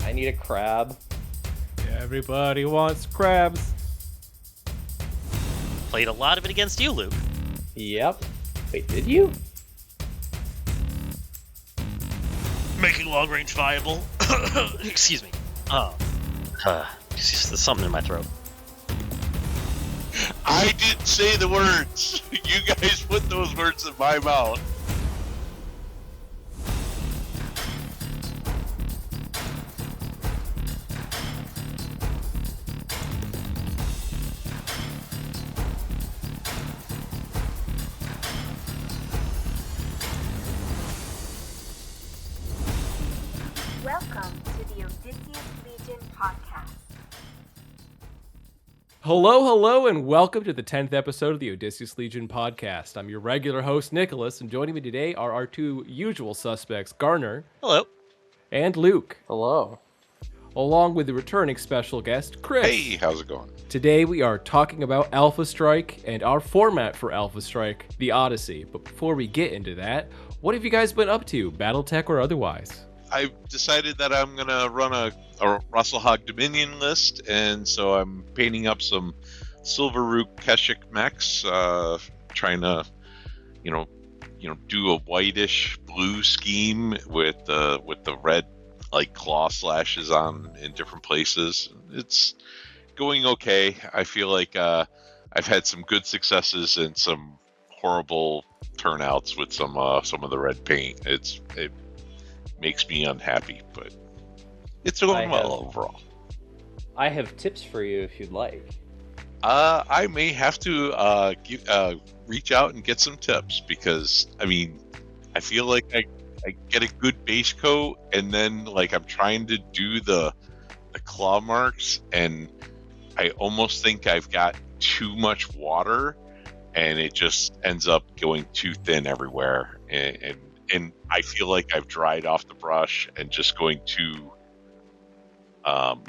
I need a crab. Everybody wants crabs. Played a lot of it against you, Luke. Yep. Wait, did you? Making long range viable. Excuse me. There's something in my throat. I didn't say the words. You guys put those words in my mouth. Welcome to the Odysseus Legion Podcast. Hello, and welcome to the 10th episode of the Odysseus Legion Podcast. I'm your regular host, Nicholas, and joining me today are our two usual suspects, Garner. Hello. And Luke. Hello. Along with the returning special guest, Chris. Hey, how's it going? Today we are talking about Alpha Strike and our format for Alpha Strike, the Odyssey. But before we get into that, what have you guys been up to, BattleTech or otherwise? I've decided that I'm going to run a Russell Hog Dominion list, and so I'm painting up some Silver Root Keshik mechs, trying to, do a whitish blue scheme with the red like claw slashes on in different places. It's going okay. I feel like I've had some good successes and some horrible turnouts with some of the red paint. It makes me unhappy, but it's going well overall. I have tips for you if you'd like. I may have to reach out and get some tips because, I feel like I get a good base coat and then like I'm trying to do the claw marks and I almost think I've got too much water and it just ends up going too thin everywhere and I feel like I've dried off the brush and just going too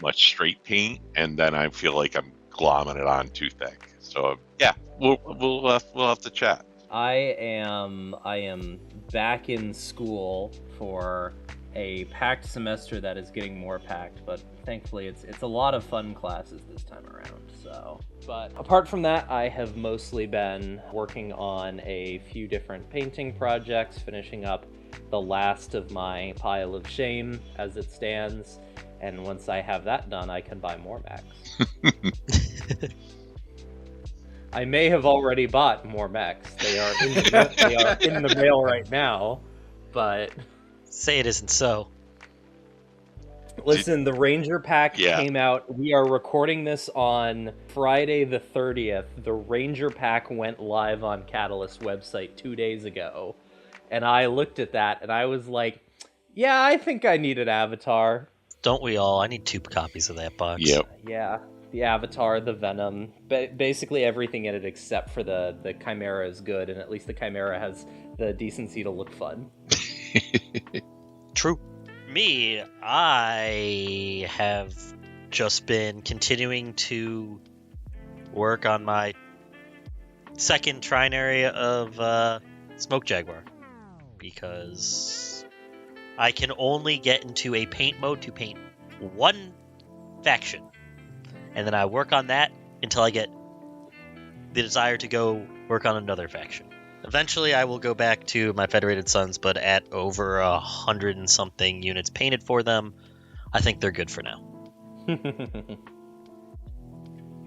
much straight paint, and then I feel like I'm glomming it on too thick. So yeah, we'll have to chat. I am back in school for a packed semester that is getting more packed, but thankfully it's a lot of fun classes this time around. So, but apart from that, I have mostly been working on a few different painting projects, finishing up the last of my pile of shame as it stands, and once I have that done, I can buy more mechs. I may have already bought more mechs. They are in the mail right now, but Say it isn't so. listen, the Ranger pack came out. We are recording this on Friday the 30th. The Ranger pack went live on Catalyst website 2 days ago. And I looked at that and I was like, yeah, I think I need an avatar. Don't we all? I need 2 copies of that box. Yep. Yeah, the avatar, the Venom, basically everything in it except for the Chimera is good, and at least the Chimera has the decency to look fun. True. Me, I have just been continuing to work on my second trinary of Smoke Jaguar, because I can only get into a paint mode to paint one faction, and then I work on that until I get the desire to go work on another faction. Eventually, I will go back to my Federated Sons, but at over 100 and something units painted for them, I think they're good for now.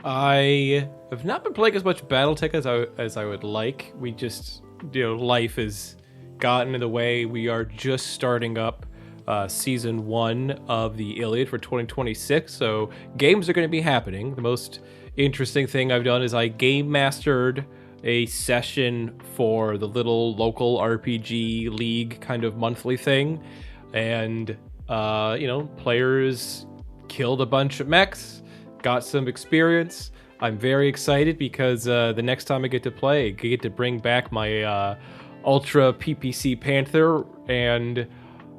I have not been playing as much BattleTech as I would like. We just, life has gotten in the way. We are just starting up season 1 of the Iliad for 2026, so games are going to be happening. The most interesting thing I've done is I game mastered a session for the little local RPG league kind of monthly thing, and players killed a bunch of mechs, got some experience. I'm very excited because the next time I get to play, I get to bring back my Ultra PPC Panther, and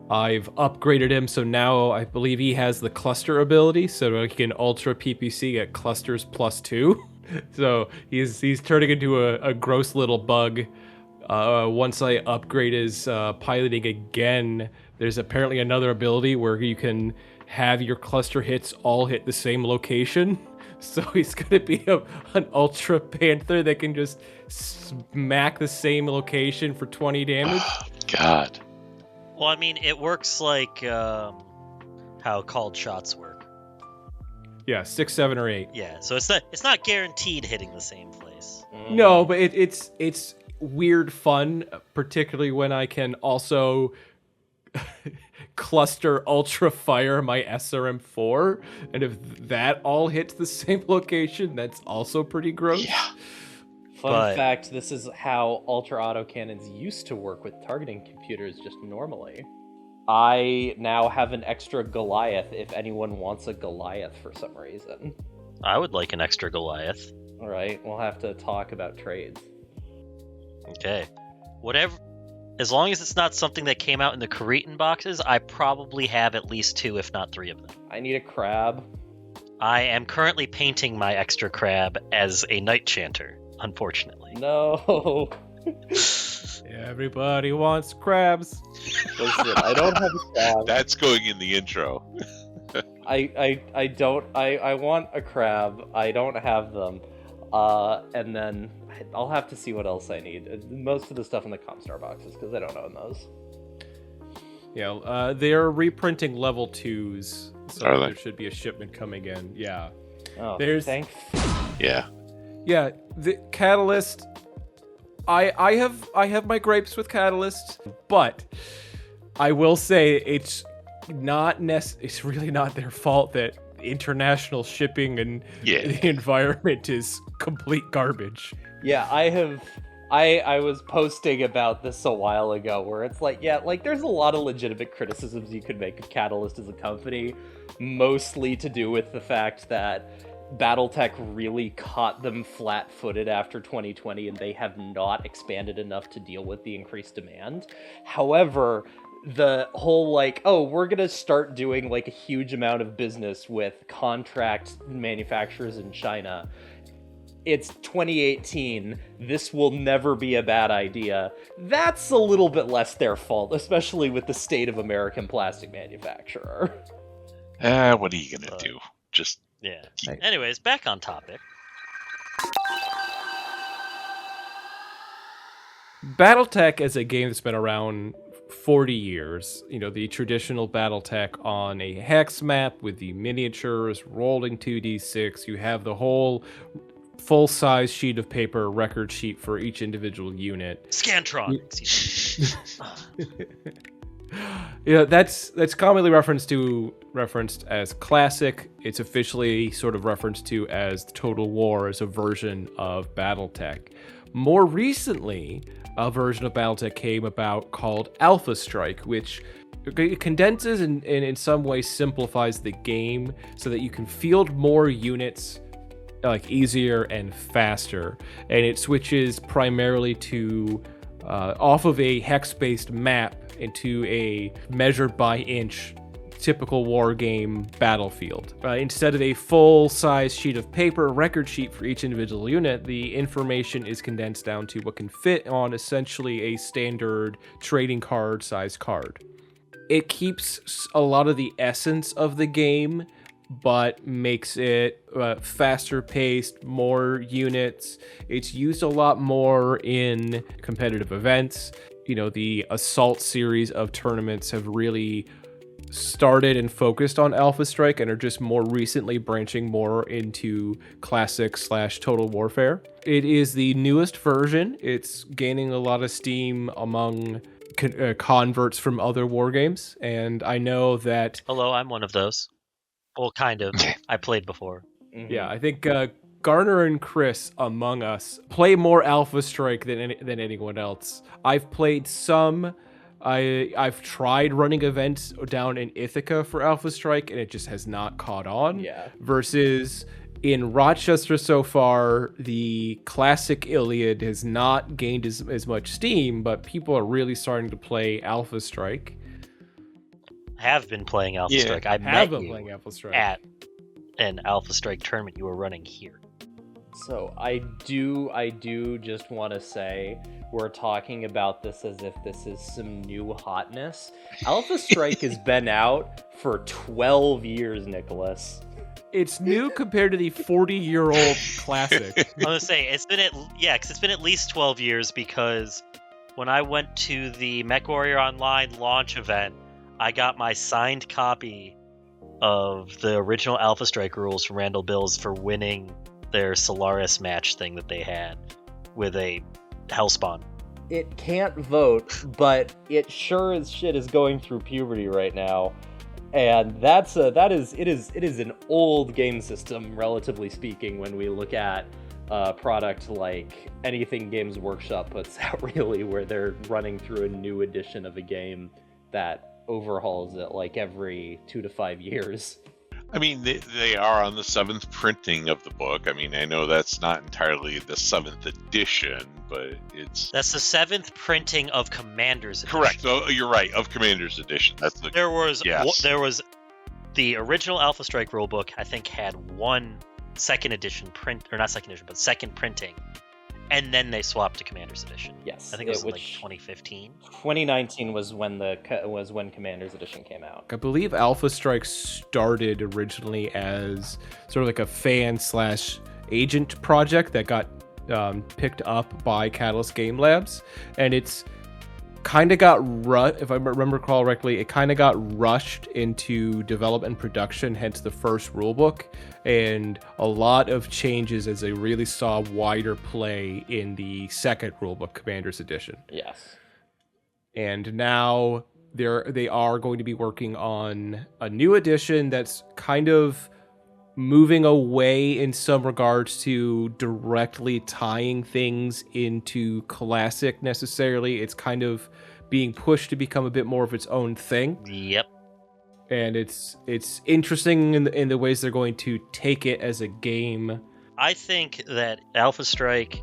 I've upgraded him, so now I believe he has the cluster ability, so he can Ultra PPC at clusters +2. So he's turning into a gross little bug. Once I upgrade his piloting again, There's apparently another ability where you can have your cluster hits all hit the same location. So he's going to be an Ultra Panther that can just smack the same location for 20 damage. Oh, God. Well, I mean, it works like how called shots work. Yeah, 6, 7, or 8. Yeah, so it's not guaranteed hitting the same place. No, but it's weird fun, particularly when I can also cluster Ultra Fire my SRM4, and if that all hits the same location, that's also pretty gross. Yeah. Fun fact, this is how Ultra Autocannons used to work with targeting computers just normally. I now have an extra Goliath if anyone wants a Goliath for some reason. I would like an extra Goliath. Alright, we'll have to talk about trades. Okay. Whatever. As long as it's not something that came out in the Cretan boxes, I probably have at least 2, if not 3 of them. I need a crab. I am currently painting my extra crab as a Night Chanter, unfortunately. No. Everybody wants crabs. Listen, I don't have a crab. That's going in the intro. I don't. I want a crab. I don't have them. And then I'll have to see what else I need. Most of the stuff in the Comstar boxes, because I don't own those. Yeah, they're reprinting level 2s, so Are they? there should be a shipment coming in. Yeah. Oh, There's- thank. Yeah. Yeah, the Catalyst. I have my gripes with Catalyst, but I will say it's really not their fault that international shipping and the environment is complete garbage. Yeah, I was posting about this a while ago, where it's like, yeah, like there's a lot of legitimate criticisms you could make of Catalyst as a company, mostly to do with the fact that BattleTech really caught them flat-footed after 2020, and they have not expanded enough to deal with the increased demand. However, the whole like, oh, we're gonna start doing like a huge amount of business with contract manufacturers in China. It's 2018. This will never be a bad idea. That's a little bit less their fault, especially with the state of American plastic manufacturer. What are you gonna do? Just Yeah. Anyways, back on topic. BattleTech is a game that's been around 40 years. You know, the traditional BattleTech on a hex map with the miniatures, rolling 2d6. You have the whole full-size sheet of paper record sheet for each individual unit. Scantron. Yeah, that's commonly referenced as classic. It's officially sort of referenced to as Total War, as a version of BattleTech. More recently, a version of BattleTech came about called Alpha Strike, which condenses and in some way simplifies the game so that you can field more units like easier and faster, and it switches primarily to off of a hex-based map into a measured by inch typical war game battlefield. Instead of a full-size sheet of paper record sheet for each individual unit, the information is condensed down to what can fit on essentially a standard trading card size card. It keeps a lot of the essence of the game, but makes it faster paced, more units. It's used a lot more in competitive events. You know, the Assault series of tournaments have really started and focused on Alpha Strike and are just more recently branching more into classic / Total Warfare. It is the newest version. It's gaining a lot of steam among converts from other war games, and I know that... Hello, I'm one of those. Well, kind of. I played before. Yeah, I think Garner and Chris among us play more Alpha Strike than anyone else. I've played some. I've tried running events down in Ithaca for Alpha Strike, and it just has not caught on. Yeah. Versus in Rochester so far, the classic Iliad has not gained as much steam, but people are really starting to play Alpha Strike. Have been playing Alpha Strike. I met you at an Alpha Strike tournament you were running here. So I do just want to say we're talking about this as if this is some new hotness. Alpha Strike has been out for 12 years, Nicholas. It's new compared to the 40-year-old classic. I'm gonna say it's been at least 12 years, because when I went to the MechWarrior Online launch event, I got my signed copy of the original Alpha Strike rules from Randall Bills for winning their Solaris match thing that they had with a Hellspawn. It can't vote, but it sure as shit is going through puberty right now. And it is an old game system, relatively speaking, when we look at a product like anything Games Workshop puts out, really, where they're running through a new edition of a game that overhauls it like every 2 to 5 years. I mean, they are on the 7th printing of the book. I mean, I know that's not entirely the 7th edition, but that's the 7th printing of Commander's Edition. Correct. Oh, you're right. Of Commander's Edition. There was the original Alpha Strike rulebook. I think had one second printing, and then they swapped to Commander's Edition. Yes, I think it was like 2015. 2019 was when Commander's Edition came out. I believe Alpha Strike started originally as sort of like a fan/agent project that got picked up by Catalyst Game Labs, and it's kind of got if I remember correctly, it kind of got rushed into development and production, hence the first rulebook, and a lot of changes as they really saw wider play in the second rulebook, Commander's Edition. Yes. And now they are going to be working on a new edition that's kind of moving away in some regards to directly tying things into classic necessarily. It's kind of being pushed to become a bit more of its own thing. Yep. And it's interesting in the ways they're going to take it as a game. I think that Alpha Strike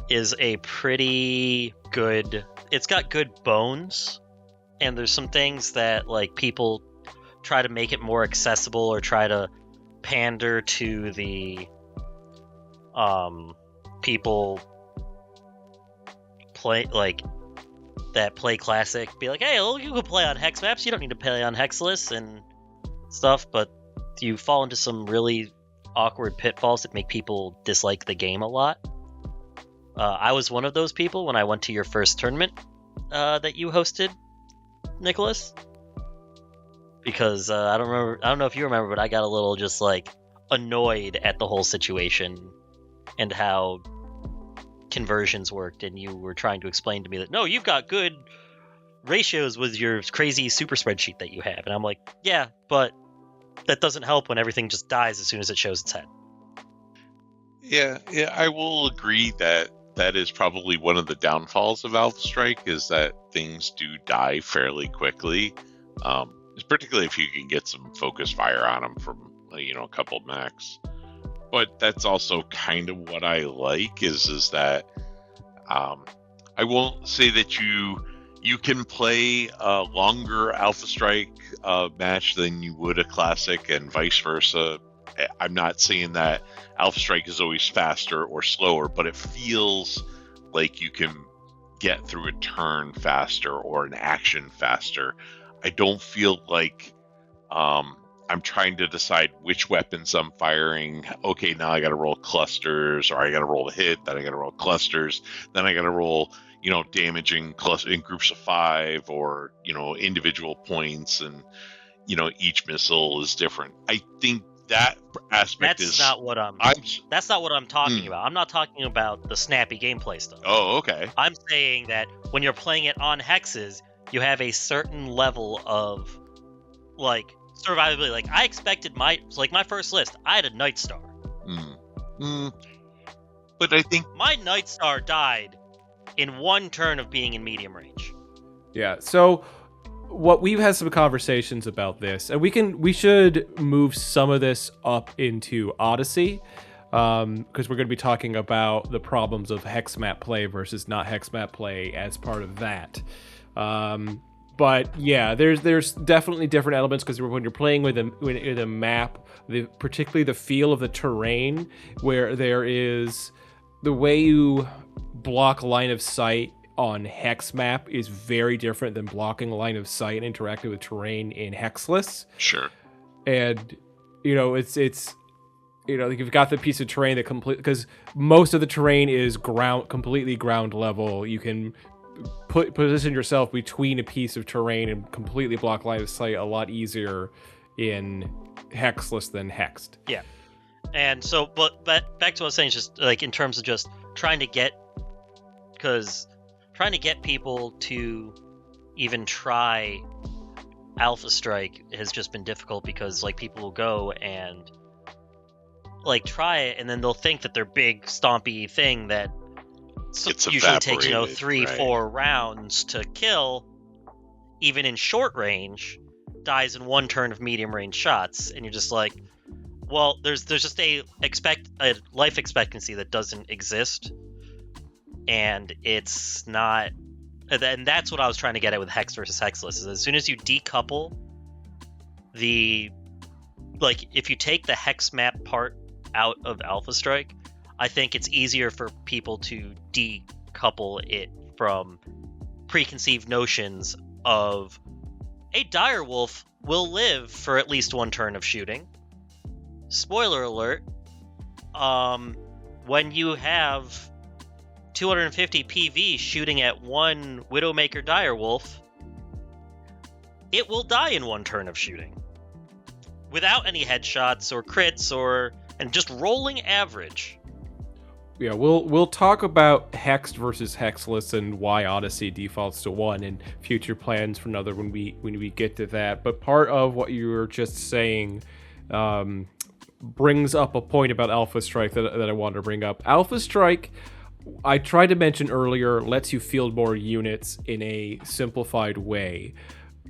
is a pretty good... It's got good bones, and there's some things that like people try to make it more accessible or try to pander to the people play classic, be like, hey, well, you can play on hex maps, you don't need to play on hex lists and stuff, but you fall into some really awkward pitfalls that make people dislike the game a lot. I was one of those people when I went to your first tournament that you hosted, Nicholas. Because I don't know if you remember, but I got a little just like annoyed at the whole situation and how conversions worked, and you were trying to explain to me that no, you've got good ratios with your crazy super spreadsheet that you have, and I'm like, yeah, but that doesn't help when everything just dies as soon as it shows its head. Yeah, I will agree that is probably one of the downfalls of Alpha Strike, is that things do die fairly quickly. Particularly if you can get some focus fire on them from a couple mechs. But that's also kind of what I like is that I won't say that you can play a longer Alpha Strike match than you would a classic, and vice versa. I'm not saying that Alpha Strike is always faster or slower, but it feels like you can get through a turn faster or an action faster. I don't feel like I'm trying to decide which weapons I'm firing. Okay, now I got to roll clusters, or I got to roll a hit, then I got to roll clusters, then I got to roll, damaging in groups of 5, or, individual points, and, each missile is different. I think that aspect that's not what I'm talking about. I'm not talking about the snappy gameplay stuff. Oh, okay. I'm saying that when you're playing it on hexes, you have a certain level of survivability. Like I expected my first list, I had a Night Star. But I think my Night Star died in one turn of being in medium range. Yeah, so we've had some conversations about this, and we should move some of this up into Odyssey, because we're going to be talking about the problems of hex-map play versus not hex-map play as part of that. But yeah, there's definitely different elements, because when you're playing with a map, particularly the feel of the terrain, where there is the way you block line of sight on hex-map is very different than blocking line of sight and interacting with terrain in hexless. Sure. And it's you've got the piece of terrain that because most of the terrain is completely ground level. You can position yourself between a piece of terrain and completely block line of sight a lot easier in hexless than hexed. Yeah. And so, but back to what I was saying, just like in terms of just trying to get people to even try Alpha Strike has just been difficult, because like people will go and like try it, and then they'll think that their big stompy thing that usually takes 3-4 rounds to kill, even in short range, dies in one turn of medium range shots, and you're just like, well, there's just a life expectancy that doesn't exist, and it's not. And that's what I was trying to get at with hex versus hexless. Is as soon as you decouple if you take the hex map part out of Alpha Strike, I think it's easier for people to decouple it from preconceived notions of a direwolf will live for at least one turn of shooting. Spoiler alert, when you have 250 PV shooting at one Widowmaker direwolf, it will die in one turn of shooting. Without any headshots or crits and just rolling average. Yeah, we'll talk about hexed versus hexless and why Odyssey defaults to 1 and future plans for another when we get to that. But part of what you were just saying brings up a point about Alpha Strike that I want to bring up. Alpha Strike, I tried to mention earlier, lets you field more units in a simplified way.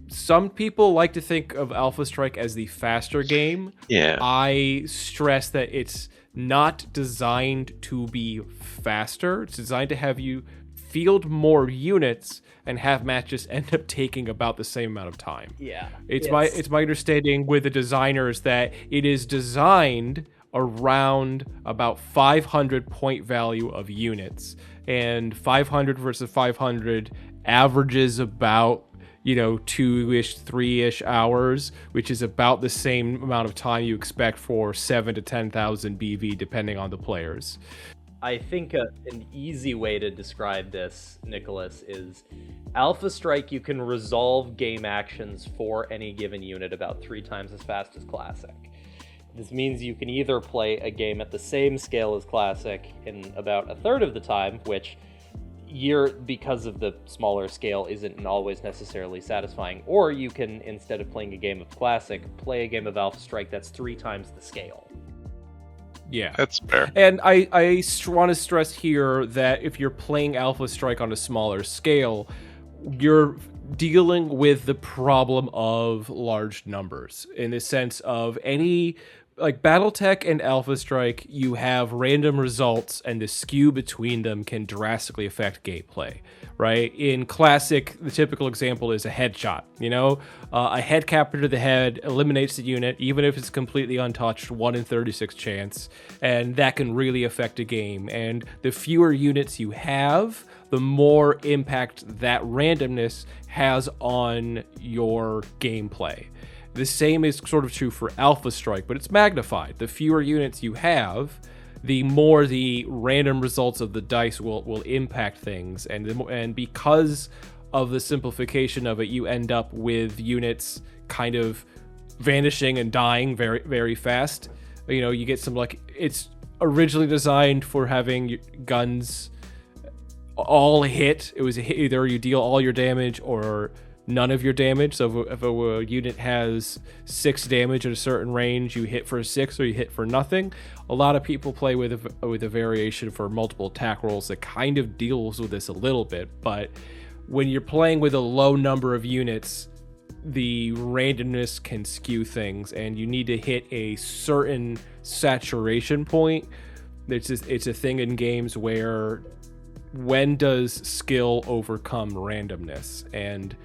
Some people like to think of Alpha Strike as the faster game. Yeah. I stress that it's not designed to be faster. It's designed to have you field more units and have matches end up taking about the same amount of time. Yeah. It's my understanding with the designers that it is designed around about 500 point value of units, and 500 versus 500 averages about 2-ish 3-ish hours, which is about the same amount of time you expect for 7 to 10,000 BV depending on the players. I think an easy way to describe this, Nicholas, is Alpha Strike, you can resolve game actions for any given unit about 3 times as fast as Classic. This means you can either play a game at the same scale as Classic in about a third of the time, which because of the smaller scale isn't always necessarily satisfying, or you can, instead of playing a game of Classic, play a game of Alpha Strike that's 3 times the scale. Yeah. That's fair. And I want to stress here that if you're playing Alpha Strike on a smaller scale, you're dealing with the problem of large numbers, in the sense of any, like BattleTech and Alpha Strike, you have random results, and the skew between them can drastically affect gameplay, right? In Classic, the typical example is a headshot. A head capture to the head eliminates the unit, even if it's completely untouched, 1 in 36 chance, and that can really affect a game. And the fewer units you have, the more impact that randomness has on your gameplay. The same is sort of true for Alpha Strike, but it's magnified. The fewer units you have, the more the random results of the dice will impact things, and because of the simplification of it, you end up with units kind of vanishing and dying very, very fast. You get some, like, it's originally designed for having guns all hit. It was either you deal all your damage or none of your damage. So if a unit has 6 damage at a certain range, you hit for 6 or you hit for nothing. A lot of people play with a variation for multiple attack rolls that kind of deals with this a little bit, but when you're playing with a low number of units, the randomness can skew things, and you need to hit a certain saturation point. It's a thing in games where when does skill overcome randomness? And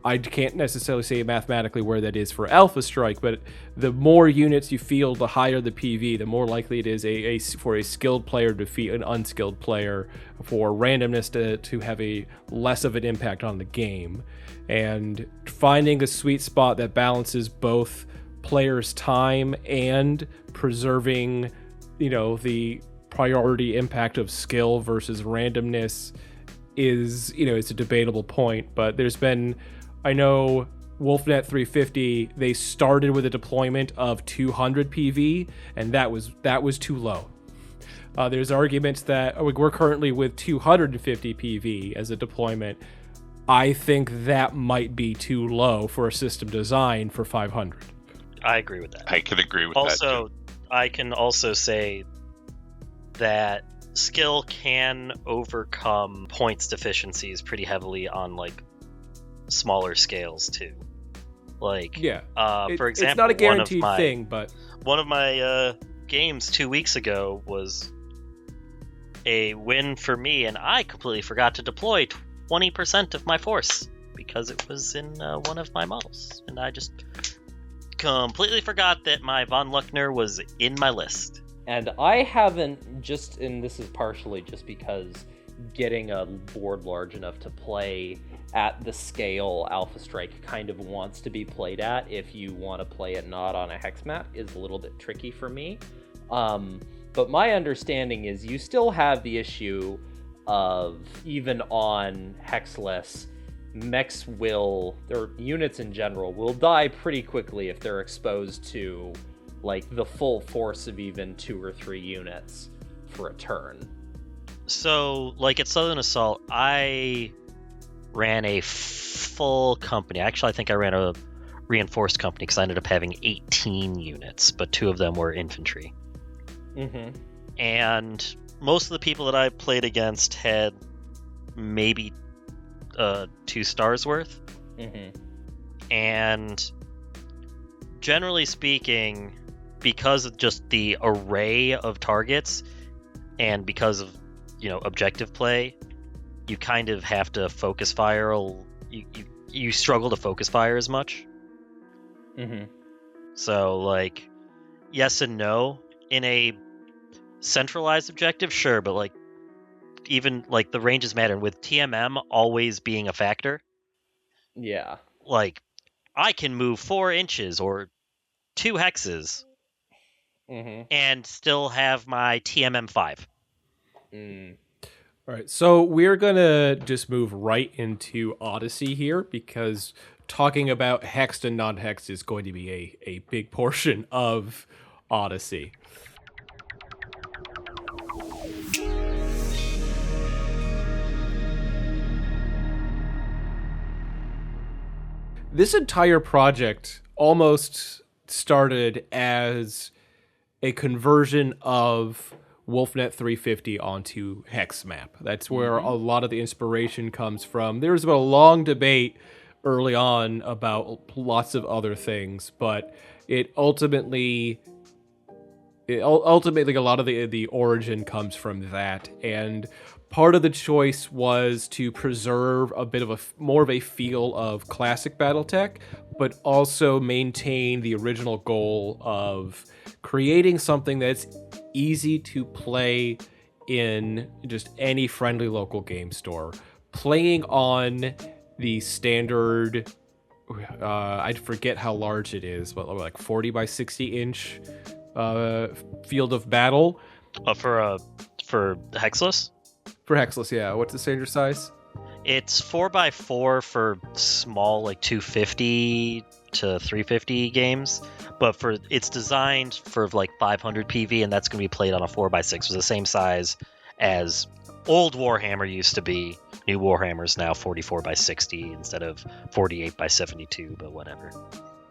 I can't necessarily say mathematically where that is for Alpha Strike, but the more units you field, the higher the PV, the more likely it is for a skilled player to defeat an unskilled player, for randomness to have a less of an impact on the game. And finding a sweet spot that balances both players' time and preserving, the priority impact of skill versus randomness is, it's a debatable point. But I know Wolfnet 350, they started with a deployment of 200 PV, and that was too low. There's arguments that we're currently with 250 PV as a deployment. I think that might be too low for a system design for 500. I agree with that. I can agree with that too. I can also say that skill can overcome points deficiencies pretty heavily on like smaller scales too. Like, for example, it's not a guaranteed thing, but one of my games 2 weeks ago was a win for me, and I completely forgot to deploy 20% of my force because it was in one of my models, and I just completely forgot that my von Luckner was in my list. And I haven't and this is partially just because getting a board large enough to play at the scale Alpha Strike kind of wants to be played at, if you want to play it not on a hex map, is a little bit tricky for me. But my understanding is you still have the issue of, even on hexless, mechs or units in general will die pretty quickly if they're exposed to like the full force of even 2 or 3 units for a turn. So, like at Southern Assault, I ran a full company. Actually, I think I ran a reinforced company because I ended up having 18 units, but 2 of them were infantry. Mm-hmm. And most of the people that I played against had maybe 2 stars worth. Mm-hmm. And generally speaking, because of just the array of targets and because of, objective play, you kind of have to focus fire. You struggle to focus fire as much. Mm-hmm. So, like, yes and no. In a centralized objective, sure, but like even like the ranges matter, and with TMM always being a factor. Yeah. Like, I can move 4 inches or 2 hexes and still have my TMM 5. All right, so we're gonna just move right into Odyssey here, because talking about hexed and non-hexed is going to be a big portion of Odyssey. This entire project almost started as a conversion of Wolfnet 350 onto hex-map. That's where a lot of the inspiration comes from. There was a long debate early on about lots of other things, but it ultimately a lot of the origin comes from that. And part of the choice was to preserve a bit of more of a feel of classic BattleTech, but also maintain the original goal of creating something that's easy to play in just any friendly local game store. Playing on the standard, I forget how large it is, but like 40 by 60 inch field of battle. For hexless? For hexless, yeah. What's the standard size? It's 4x4 for small, like 250 to 350 games, but it's designed for like 500 PV, and that's going to be played on a 4x6. It's the same size as old Warhammer used to be. New Warhammer's now 44x60 instead of 48x72, but whatever.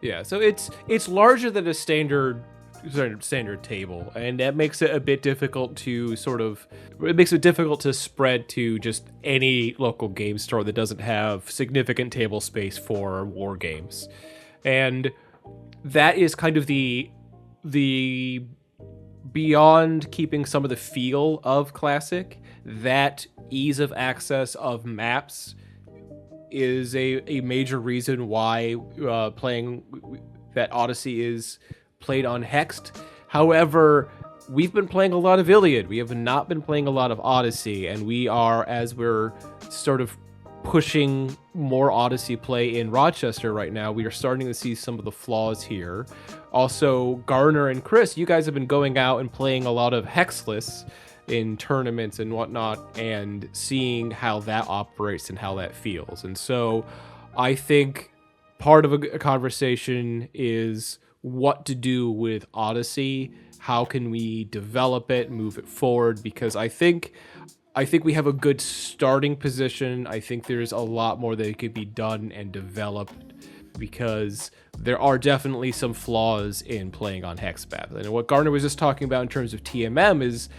Yeah, so it's larger than a standard table, and that makes it a bit difficult to spread to just any local game store that doesn't have significant table space for war games. And that is kind of the beyond keeping some of the feel of classic, that ease of access of maps is a major reason why playing that Odyssey is played on Hexed. However, we've been playing a lot of Iliad. We have not been playing a lot of Odyssey, and we are, as we're sort of pushing more Odyssey play in Rochester right now, we are starting to see some of the flaws here. Also, Garner and Chris, you guys have been going out and playing a lot of Hexless in tournaments and whatnot, and seeing how that operates and how that feels. And so I think part of a conversation is what to do with Odyssey. How can we develop it, move it forward? Because I think we have a good starting position. I think there's a lot more that could be done and developed, because there are definitely some flaws in playing on hex-map. And what Garner was just talking about in terms of TMM is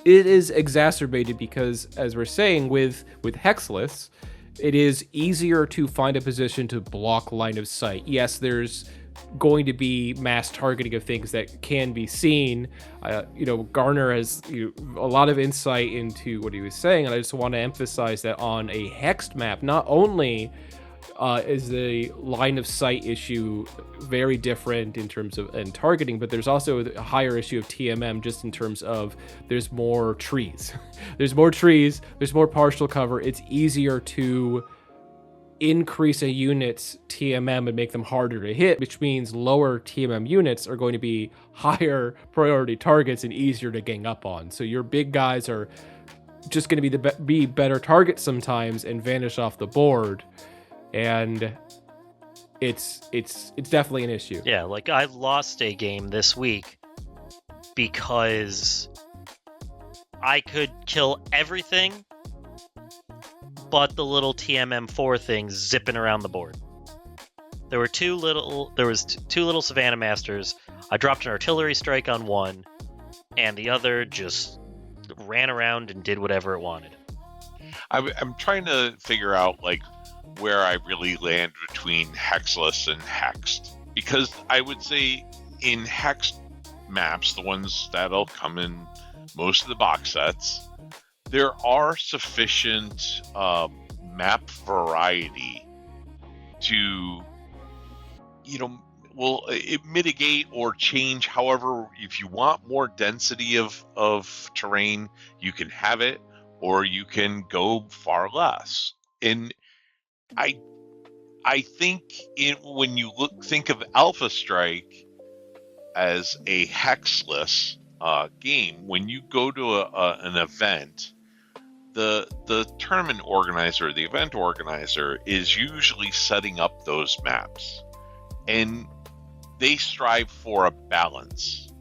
it is exacerbated because, as we're saying, with Hexless, it is easier to find a position to block line of sight. Yes, there's going to be mass targeting of things that can be seen. Garner has a lot of insight into what he was saying, and I just want to emphasize that on a hexed map, not only is the line of sight issue very different in terms of and targeting, but there's also a higher issue of TMM just in terms of there's more trees. There's more trees, there's more partial cover. It's easier to increase a unit's TMM and make them harder to hit, which means lower TMM units are going to be higher priority targets and easier to gang up on. So your big guys are just going to be better targets sometimes and vanish off the board. And it's definitely an issue. Yeah, like I lost a game this week because I could kill everything but the little TMM4 thing zipping around the board. There was two little Savannah Masters. I dropped an artillery strike on one, and the other just ran around and did whatever it wanted. I'm trying to figure out like where I really land between hexless and hexed, because I would say in hexed maps, the ones that'll come in most of the box sets, there are sufficient map variety to mitigate or change. However, if you want more density of terrain, you can have it, or you can go far less. And I think when you think of Alpha Strike as a hexless game, when you go to an event, the tournament organizer, the event organizer, is usually setting up those maps, and they strive for a balance.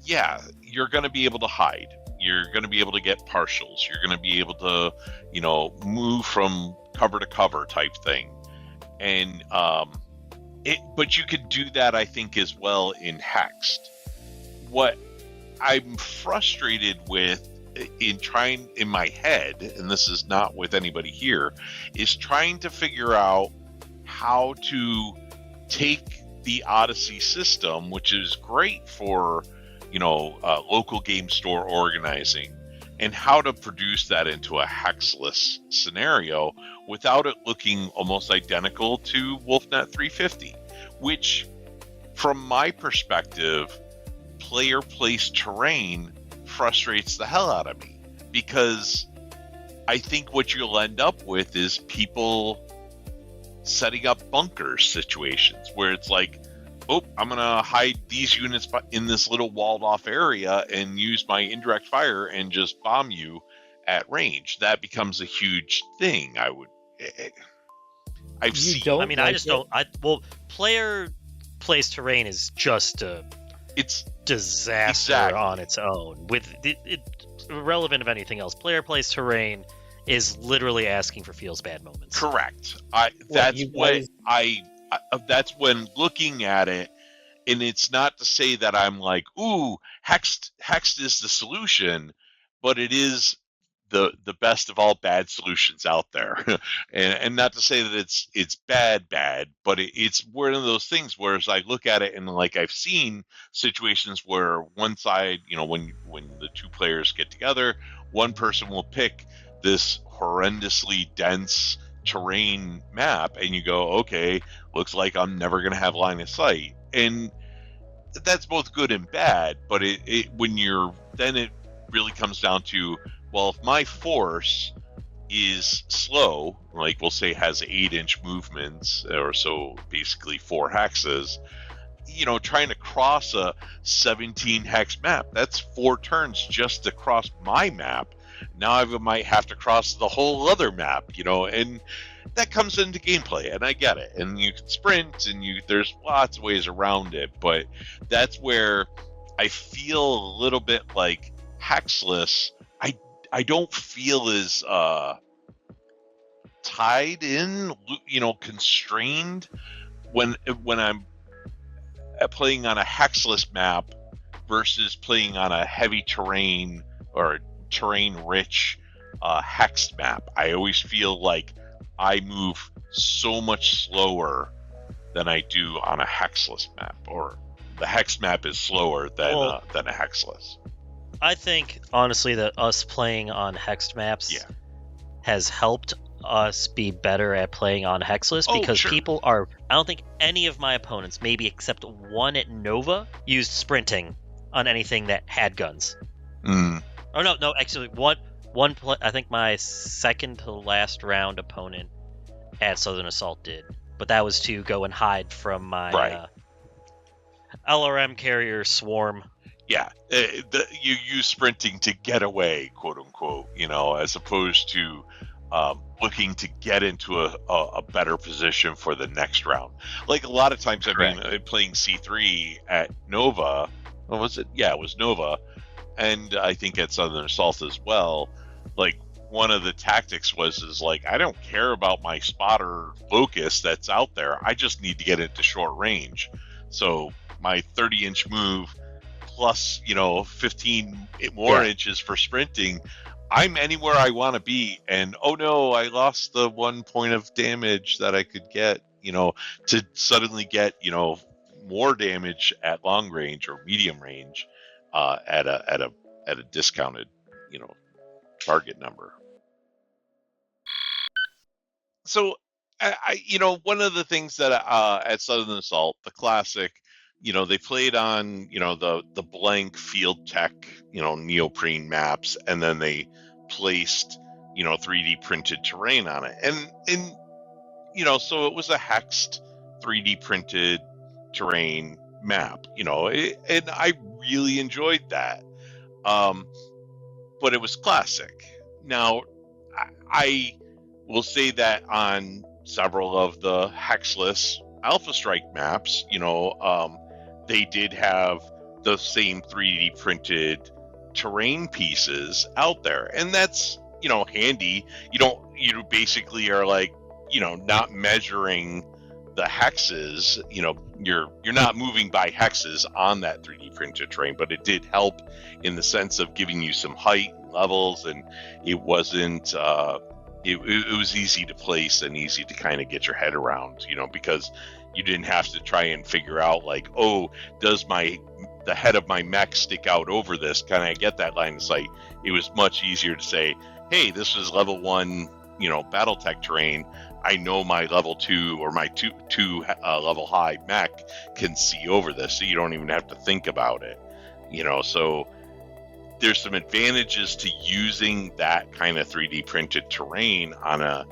Yeah, you're going to be able to hide. You're going to be able to get partials. You're going to be able to, move from cover to cover type thing. And but you could do that, I think, as well in hexed. What I'm frustrated with in my head, and this is not with anybody here, is trying to figure out how to take the Odyssey system, which is great for local game store organizing, and how to produce that into a hexless scenario without it looking almost identical to WolfNet 350, which, from my perspective, player placed terrain frustrates the hell out of me, because I think what you'll end up with is people setting up bunker situations where it's like, oh, I'm going to hide these units in this little walled off area and use my indirect fire and just bomb you at range. That becomes a huge thing. Player placed terrain is just it's disaster on its own. With it irrelevant of anything else, player placed terrain is literally asking for feels bad moments. Correct. That's when looking at it, and it's not to say that I'm like, ooh, hexed is the solution, but it is the best of all bad solutions out there. and not to say that it's bad, but it's one of those things where as I look at it, and like I've seen situations where one side, when the two players get together, one person will pick this horrendously dense terrain map, and you go, okay, looks like I'm never going to have line of sight. And that's both good and bad, but it really comes down to, well, if my force is slow, like we'll say has 8-inch movements or so, basically 4 hexes, trying to cross a 17 hex map, that's 4 turns just to cross my map. Now I might have to cross the whole other map, and that comes into gameplay, and I get it. And you can sprint, and there's lots of ways around it, but that's where I feel a little bit like hexless. I don't feel as tied in, constrained when I'm playing on a hexless map versus playing on a heavy terrain or terrain-rich hexed map. I always feel like I move so much slower than I do on a hexless map, or the hex map is slower than a hexless. I think, honestly, that us playing on hexed maps has helped us be better at playing on hexless, because people are... I don't think any of my opponents, maybe except one at Nova, used sprinting on anything that had guns. Mm. Oh, no, actually, I think my second to last round opponent at Southern Assault did, but that was to go and hide from my LRM carrier swarm. Yeah, you use sprinting to get away, quote unquote, as opposed to looking to get into a better position for the next round. Like a lot of times, playing C3 at Nova, what was it? Yeah, it was Nova, and I think at Southern Assault as well. Like one of the tactics is like, I don't care about my spotter locus that's out there. I just need to get into short range. So my 30-inch move plus 15 more inches for sprinting, I'm anywhere I want to be. And oh no, I lost the 1 point of damage that I could get, to suddenly get more damage at long range or medium range at a discounted target number. So I one of the things that at Southern Assault, the classic, they played on the blank field tech neoprene maps, and then they placed 3D printed terrain on it, and so it was a hexed 3D printed terrain map, and I really enjoyed that. But it was classic. Now, I will say that on several of the hexless Alpha Strike maps, they did have the same 3D printed terrain pieces out there, and that's handy. You basically are like not measuring the hexes. You're not moving by hexes on that 3D printed terrain, but it did help in the sense of giving you some height and levels, and it wasn't it was easy to place and easy to kind of get your head around, because you didn't have to try and figure out like, oh, does the head of my mech stick out over this? Can I get that line of sight? It was much easier to say, hey, this is level 1, BattleTech terrain. I know my level 2 or my two level high mech can see over this, so you don't even have to think about it. So there's some advantages to using that kind of 3D printed terrain on a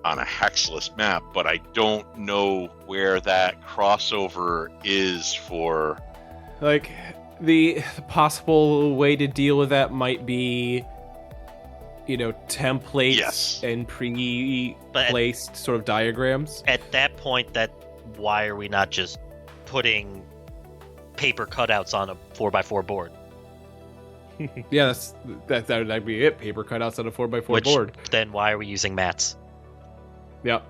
hexless map, but I don't know where that crossover is for. Like, the possible way to deal with that might be, templates and pre-placed sort of diagrams. At that point, why are we not just putting paper cutouts on a 4x4 board? Yeah, that'd be it. Paper cutouts on a 4x4 board. Then why are we using mats? Yep.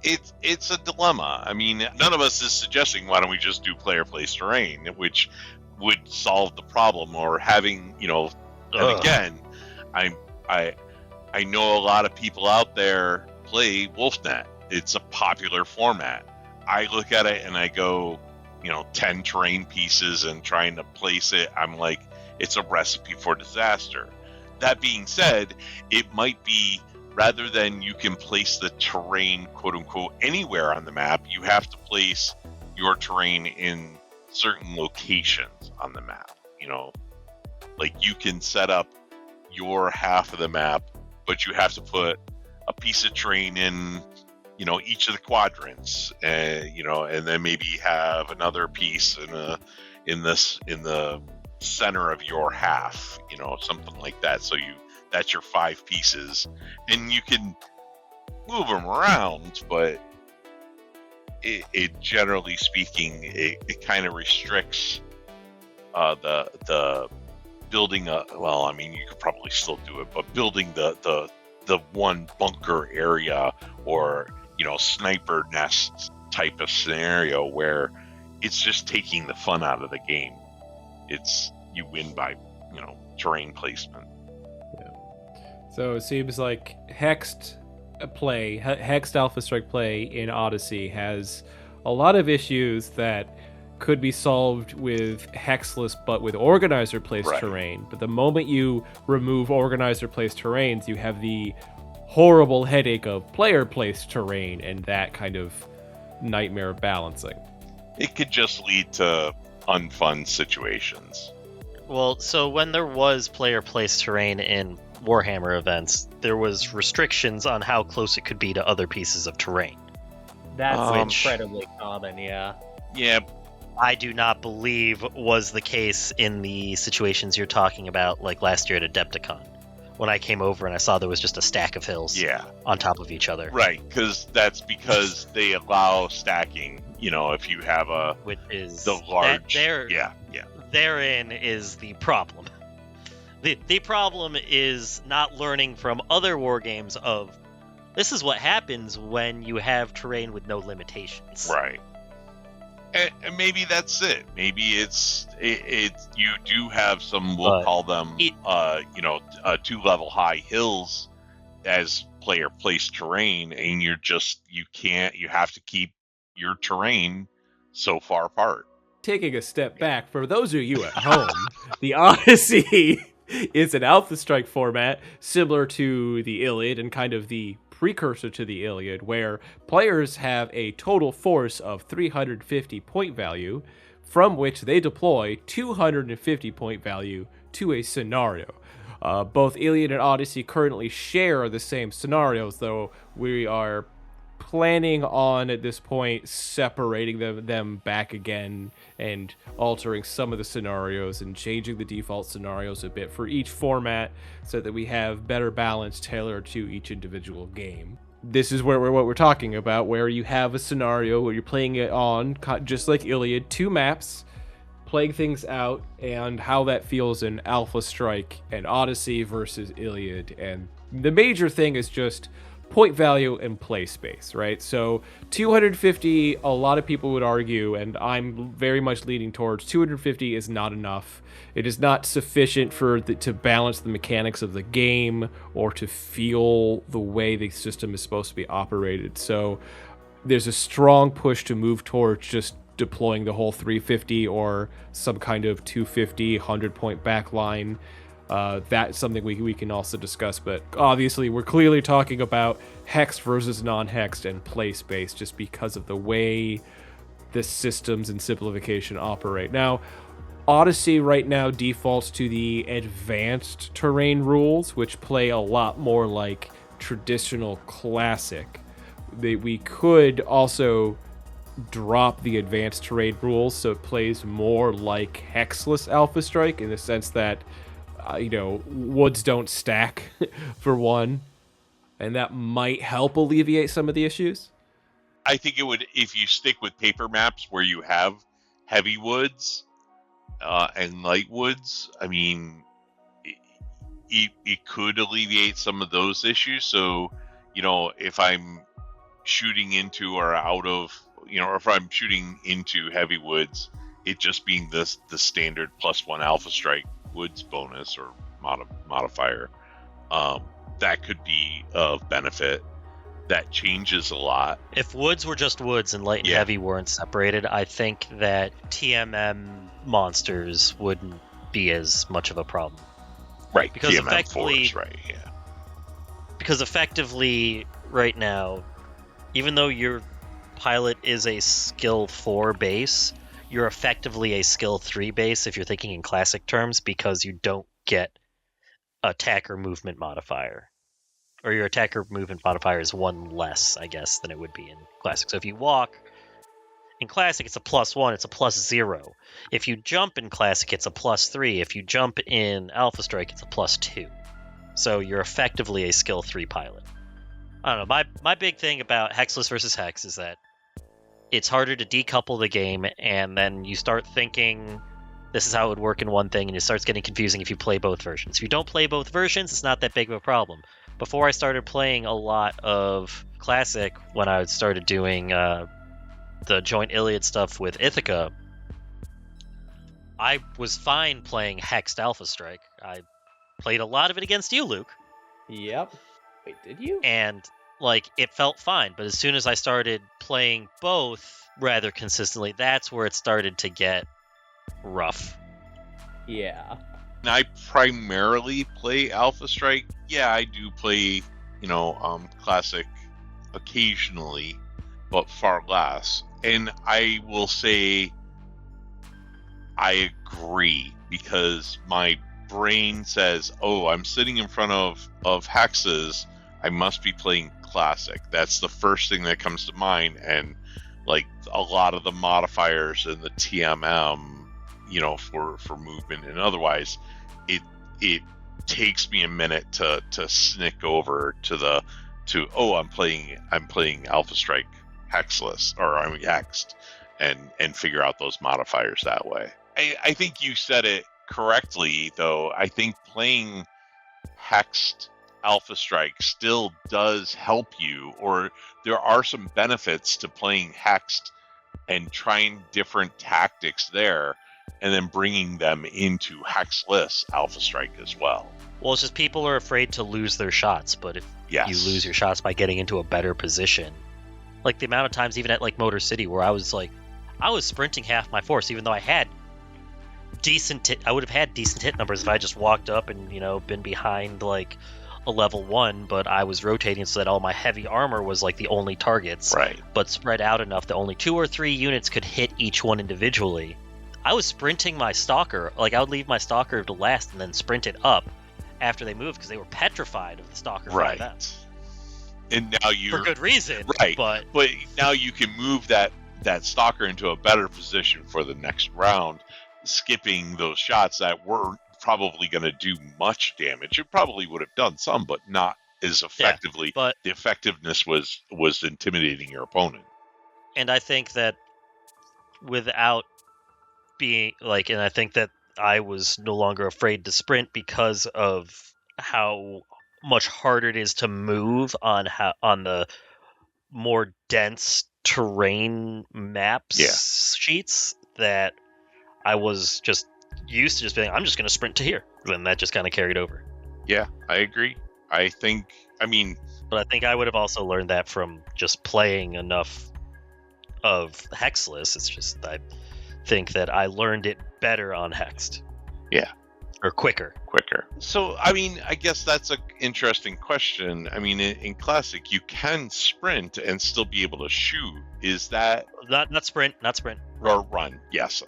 It's a dilemma. I mean, none of us is suggesting why don't we just do player place terrain, which would solve the problem, or having and again, I know a lot of people out there play WolfNet. It's a popular format. I look at it and I go, 10 terrain pieces and trying to place it, I'm like, it's a recipe for disaster. That being said, it might be rather than you can place the terrain, quote unquote, anywhere on the map, you have to place your terrain in certain locations on the map. You know, like you can set up your half of the map, but you have to put a piece of terrain in, you know, each of the quadrants, and you know, and then maybe have another piece in the center of your half, you know, something like that. So that's your 5 pieces, and you can move them around, but it generally speaking, it kind of restricts the building well, I mean, you could probably still do it, but building the one bunker area or, you know, sniper nest type of scenario where it's just taking the fun out of the game. It's you win by, you know, terrain placement. Yeah. So it seems like hexed Alpha Strike play in Odyssey has a lot of issues that could be solved with hexless but with organizer placed terrain. But the moment you remove organizer placed terrains, you have the horrible headache of player placed terrain and that kind of nightmare of balancing. It could just lead to unfun situations. Well, so when there was player placed terrain in Warhammer events, there was restrictions on how close it could be to other pieces of terrain. That's incredibly common, yeah. Yeah. I do not believe was the case in the situations you're talking about, like last year at Adepticon, when I came over and I saw there was just a stack of hills on top of each other. Right, because they allow stacking, you know, if you have which is the large... Therein is the problem. The problem is not learning from other war games of, this is what happens when you have terrain with no limitations. Right. And maybe that's it. Maybe it's you do have some, we'll call them, 2-level high hills as player placed terrain, and you have to keep your terrain so far apart. Taking a step back, for those of you at home, the Odyssey is an Alpha Strike format similar to the Iliad and kind of the precursor to the Iliad, where players have a total force of 350 point value, from which they deploy 250 point value to a scenario. Both Iliad and Odyssey currently share the same scenarios, though we are planning on, at this point, separating them back again and altering some of the scenarios and changing the default scenarios a bit for each format so that we have better balance tailored to each individual game. This is what we're talking about, where you have a scenario where you're playing it on, just like Iliad, 2 maps, playing things out, and how that feels in Alpha Strike and Odyssey versus Iliad. And the major thing is just point value and play space, right? So 250, a lot of people would argue, and I'm very much leaning towards 250 is not enough. It is not sufficient to balance the mechanics of the game or to feel the way the system is supposed to be operated. So there's a strong push to move towards just deploying the whole 350 or some kind of 250, 100-point backline. That's something we can also discuss, but obviously we're clearly talking about hexed versus non-hexed and play space just because of the way the systems and simplification operate. Now, Odyssey right now defaults to the advanced terrain rules, which play a lot more like traditional classic. We could also drop the advanced terrain rules so it plays more like hexless Alpha Strike in the sense that woods don't stack, for one, and that might help alleviate some of the issues. I think it would, if you stick with paper maps where you have heavy woods and light woods, I mean, it could alleviate some of those issues. So, if I'm shooting into or out of, or if I'm shooting into heavy woods, it just being the standard +1 Alpha Strike woods bonus or modifier, that could be of benefit. That changes a lot. If woods were just woods and light and heavy weren't separated, I think that TMM monsters wouldn't be as much of a problem. Right, because TMM effectively, force, right, yeah. because effectively right now, even though your pilot is a skill 4 base, you're effectively a skill 3 base if you're thinking in classic terms, because you don't get attacker movement modifier. Or your attacker movement modifier is 1 less, I guess, than it would be in classic. So if you walk in classic, it's a +1, it's a +0. If you jump in classic, it's a +3. If you jump in Alpha Strike, it's a +2. So you're effectively a skill 3 pilot. I don't know. My big thing about Hexless versus Hex is that it's harder to decouple the game, and then you start thinking this is how it would work in one thing, and it starts getting confusing if you play both versions. If you don't play both versions, it's not that big of a problem. Before I started playing a lot of Classic, when I started doing the Joint Iliad stuff with Ithaca, I was fine playing Hexed Alpha Strike. I played a lot of it against you, Luke. Yep. Wait, did you? And like it felt fine, but as soon as I started playing both rather consistently, that's where it started to get rough. Yeah. And I primarily play Alpha Strike. Yeah, I do play, Classic occasionally, but far less. And I will say I agree, because my brain says, oh, I'm sitting in front of hexes, I must be playing Classic. That's the first thing that comes to mind. And like a lot of the modifiers in the TMM, for movement and otherwise, it takes me a minute to snick over to I'm playing Alpha Strike hexless, or I'm hexed, and figure out those modifiers that way. I think you said it correctly, though. I think playing hexed Alpha Strike still does help you, or there are some benefits to playing hexed and trying different tactics there, and then bringing them into hexless Alpha Strike as well. Well, it's just people are afraid to lose their shots, but if Yes. you lose your shots by getting into a better position, like the amount of times even at like Motor City where I was sprinting half my force, even though I had I would have had decent hit numbers if I just walked up and been behind like a level 1, but I was rotating so that all my heavy armor was like the only targets, Right. but spread out enough that only 2 or 3 units could hit each one individually. I was sprinting my Stalker, like I would leave my Stalker to last and then sprint it up after they moved, because they were petrified of the Stalker 5M. And now you, For good reason, right? But now you can move that Stalker into a better position for the next round, skipping those shots that weren't probably going to do much damage. It probably would have done some, but not as effectively. but the effectiveness was intimidating your opponent. And I think that without being like, and I think that I was no longer afraid to sprint because of how much harder it is to move on the more dense terrain maps sheets, that I was just used to just being, I'm just going to sprint to here. And that just kind of carried over. Yeah, I agree. But I think I would have also learned that from just playing enough of Hexless. It's just, I think that I learned it better on Hexed. Yeah. Or quicker. So, I guess that's an interesting question. In Classic, you can sprint and still be able to shoot. Is that... Not sprint. Or run, yes.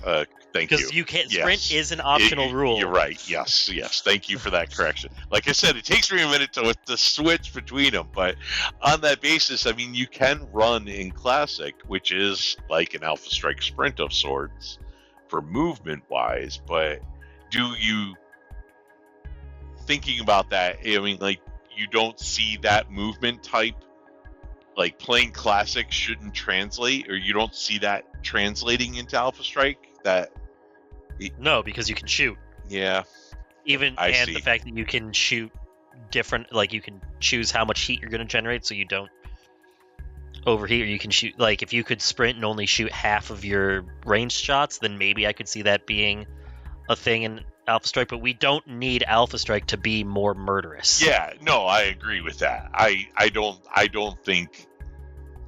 Thank you. Because you can't... Yes. Sprint is an optional rule. You're right, yes. Thank you for that correction. Like I said, it takes me a minute to switch between them, but on that basis, you can run in Classic, which is like an Alpha Strike sprint of sorts for movement-wise, but do you... Thinking about that, you don't see that movement type, like playing Classic shouldn't translate, or you don't see that translating into Alpha Strike? No, because you can shoot. Yeah. The fact that you can shoot different, like you can choose how much heat you're going to generate so you don't overheat, or you can shoot, like if you could sprint and only shoot half of your ranged shots, then maybe I could see that being a thing in Alpha Strike, but we don't need Alpha Strike to be more murderous. Yeah, no, I agree with that. I don't think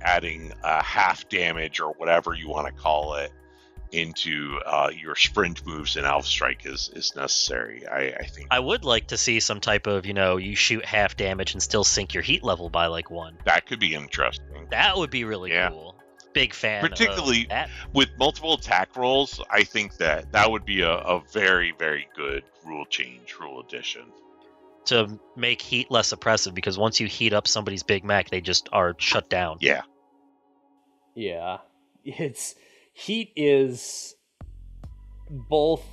adding half damage or whatever you want to call it into your sprint moves in Alpha Strike is necessary. I think I would like to see some type of, you shoot half damage and still sink your heat level by like 1. that could be interesting. That would be really cool. Big fan Particularly of that. with multiple attack rolls. I think that would be a very, very good rule addition. To make heat less oppressive, because once you heat up somebody's Big Mac, they just are shut down. Yeah. Yeah. Heat is both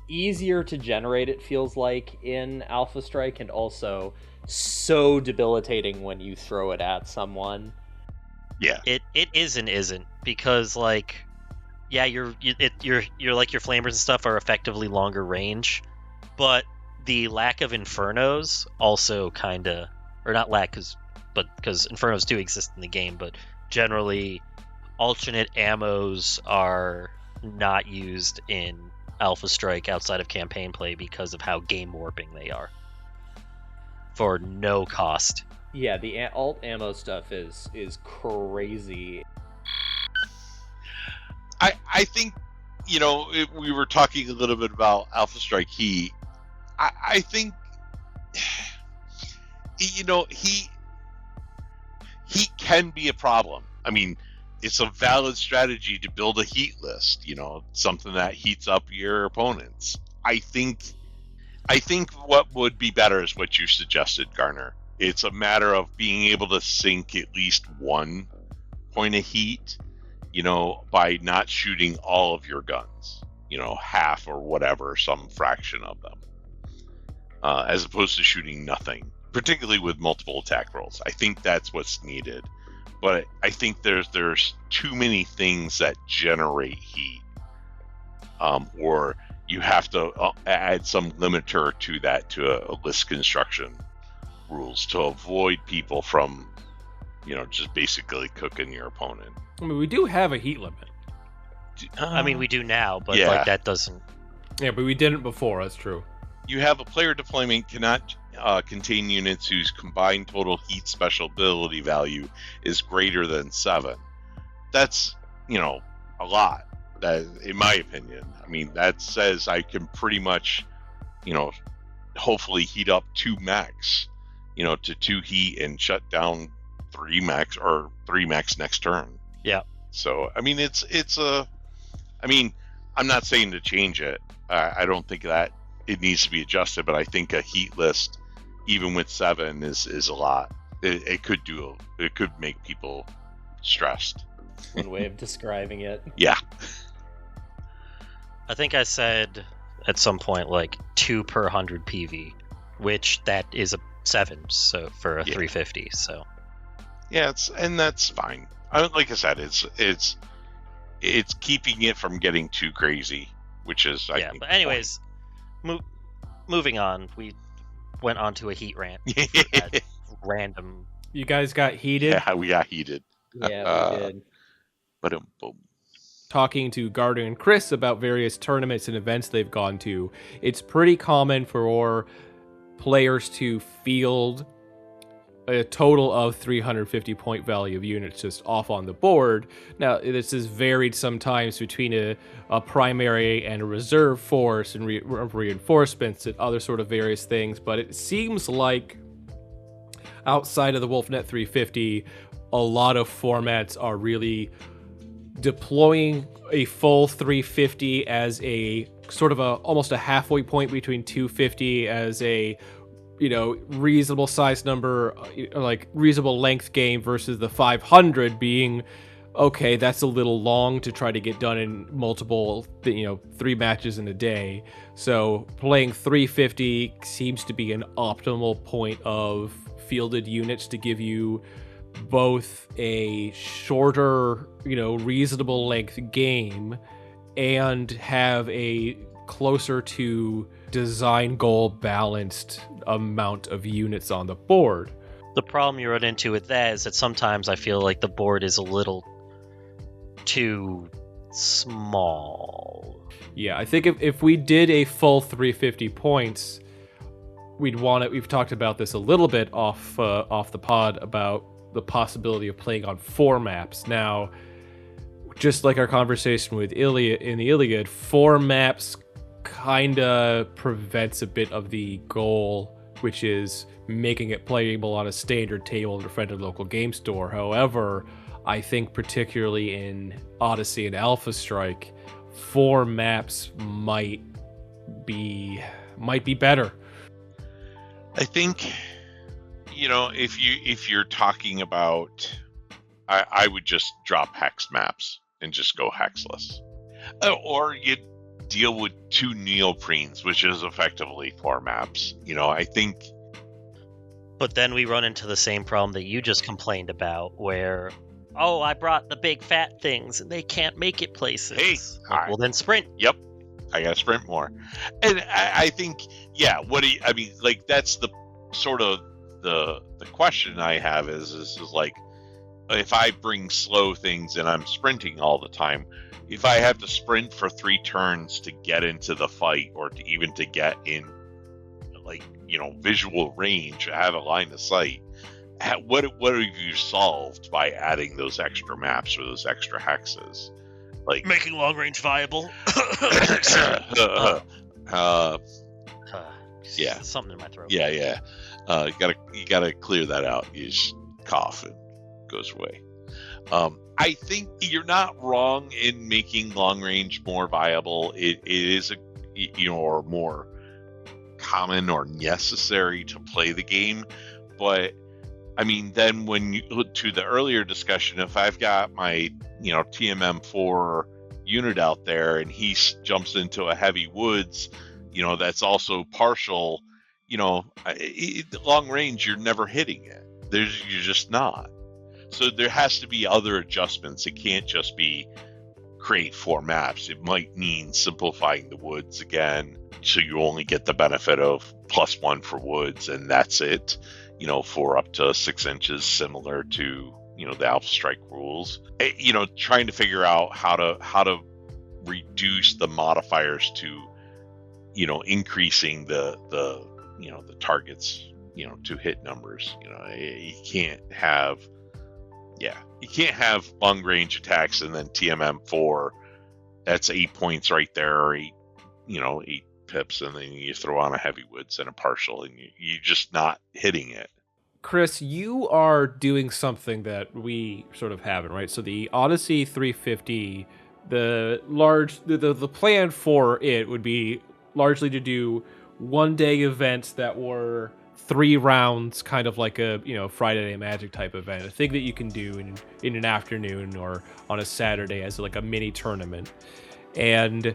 easier to generate, it feels like, in Alpha Strike, and also so debilitating when you throw it at someone. Yeah. It is and isn't, because like, yeah, your like your flamers and stuff are effectively longer range, but the lack of infernos also kind of, or not lack, because infernos do exist in the game, but generally alternate ammos are not used in Alpha Strike outside of campaign play because of how game warping they are for no cost. Yeah, the alt ammo stuff is crazy. I think, we were talking a little bit about Alpha Strike Heat. I think, he can be a problem. I mean, it's a valid strategy to build a heat list, something that heats up your opponents. I think what would be better is what you suggested, Garner. It's a matter of being able to sink at least 1 point of heat, by not shooting all of your guns, half or whatever, some fraction of them, as opposed to shooting nothing, particularly with multiple attack rolls. I think that's what's needed. But I think there's too many things that generate heat, or you have to add some limiter to that, to a list construction rules, to avoid people from, just basically cooking your opponent. I mean, we do have a heat limit. I mean, we do now, but yeah. like that doesn't. Yeah, but we didn't before. That's true. You have a player deployment cannot contain units whose combined total heat special ability value is greater than 7. That's, a lot. That, in my opinion. I mean, that says I can pretty much, hopefully heat up 2 mechs, to 2 heat and shut down 3 mechs, or 3 mechs next turn. Yeah. So, I mean, I'm not saying to change it. I don't think that it needs to be adjusted, but I think a heat list, even with 7, is a lot. It could make people stressed. One way of describing it. Yeah. I think I said at some point like 2 per 100 PV, which that is a 7, so for a 350. So yeah, that's fine. Like I said, it's keeping it from getting too crazy, which is I think. But anyways, moving on. We went on to a heat rant. Random. You guys got heated? Yeah, we got heated. Yeah, we did. Boom. Talking to Gardner and Chris about various tournaments and events they've gone to, it's pretty common for players to field a total of 350 point value of units just off on the board. Now, this is varied sometimes between a primary and a reserve force and reinforcements and other sort of various things, but it seems like outside of the WolfNet 350, a lot of formats are really deploying a full 350 as a sort of almost a halfway point between 250 as a reasonable size number, like reasonable length game, versus the 500 being okay, that's a little long to try to get done in multiple 3 matches in a day. So playing 350 seems to be an optimal point of fielded units to give you both a shorter, reasonable length game and have a closer to design goal balanced amount of units on the board. The problem you run into with that is that sometimes I feel like the board is a little too small. Yeah, I think if we did a full 350 points, we've talked about this a little bit off the pod about the possibility of playing on 4 maps. Now, just like our conversation with Iliad in the Iliad, 4 maps kind of prevents a bit of the goal, which is making it playable on a standard table at a friendly local game store. However, I think particularly in Odyssey and Alpha Strike, 4 maps might be better. I think, if you're talking about, I would just drop hex maps and just go hexless, or you deal with 2 neoprenes, which is effectively 4 maps. I think. But then we run into the same problem that you just complained about, where, oh, I brought the big fat things and they can't make it places. Hey, well then sprint. Yep, I gotta sprint more, and I think, yeah. That's the sort of the question I have is like, if I bring slow things and I'm sprinting all the time, if I have to sprint for 3 turns to get into the fight, or to get in, visual range, have a line of sight, what have you solved by adding those extra maps or those extra hexes? Like making long range viable. Yeah, something in my throat. Yeah. You gotta clear that out. You just cough and it goes away. I think you're not wrong in making long range more viable. It is or more common or necessary to play the game. But I mean, then when you look to the earlier discussion, if I've got my TMM4 unit out there and he jumps into a heavy woods, that's also partial, long range, you're never hitting it. You're just not. So there has to be other adjustments. It can't just be create 4 maps. It might mean simplifying the woods again, so you only get the benefit of +1 for woods, and that's it. For up to 6 inches, similar to the Alpha Strike rules. Trying to figure out how to reduce the modifiers to increasing the targets to hit numbers. You can't have long range attacks and then TMM4. That's 8 points right there, or 8 pips, and then you throw on a heavy woods and a partial, and you're just not hitting it. Chris, you are doing something that we sort of haven't, right? So the Odyssey 350, the plan for it would be largely to do 1-day events that were 3 rounds, kind of like a Friday Night Magic type event, a thing that you can do in an afternoon or on a Saturday as like a mini tournament. And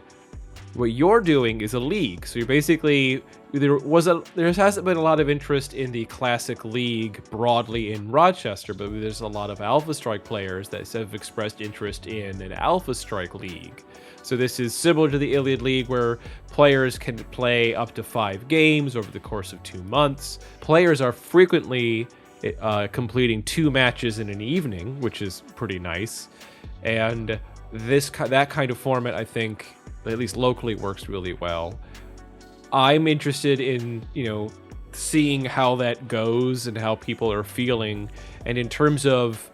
what you're doing is a league. So you're basically, there hasn't been a lot of interest in the classic league broadly in Rochester, but there's a lot of Alpha Strike players that have expressed interest in an Alpha Strike league. So this is similar to the Iliad League, where players can play up to 5 games over the course of 2 months. Players are frequently completing 2 matches in an evening, which is pretty nice. And that kind of format, I think, at least locally, works really well. I'm interested in, seeing how that goes and how people are feeling. And in terms of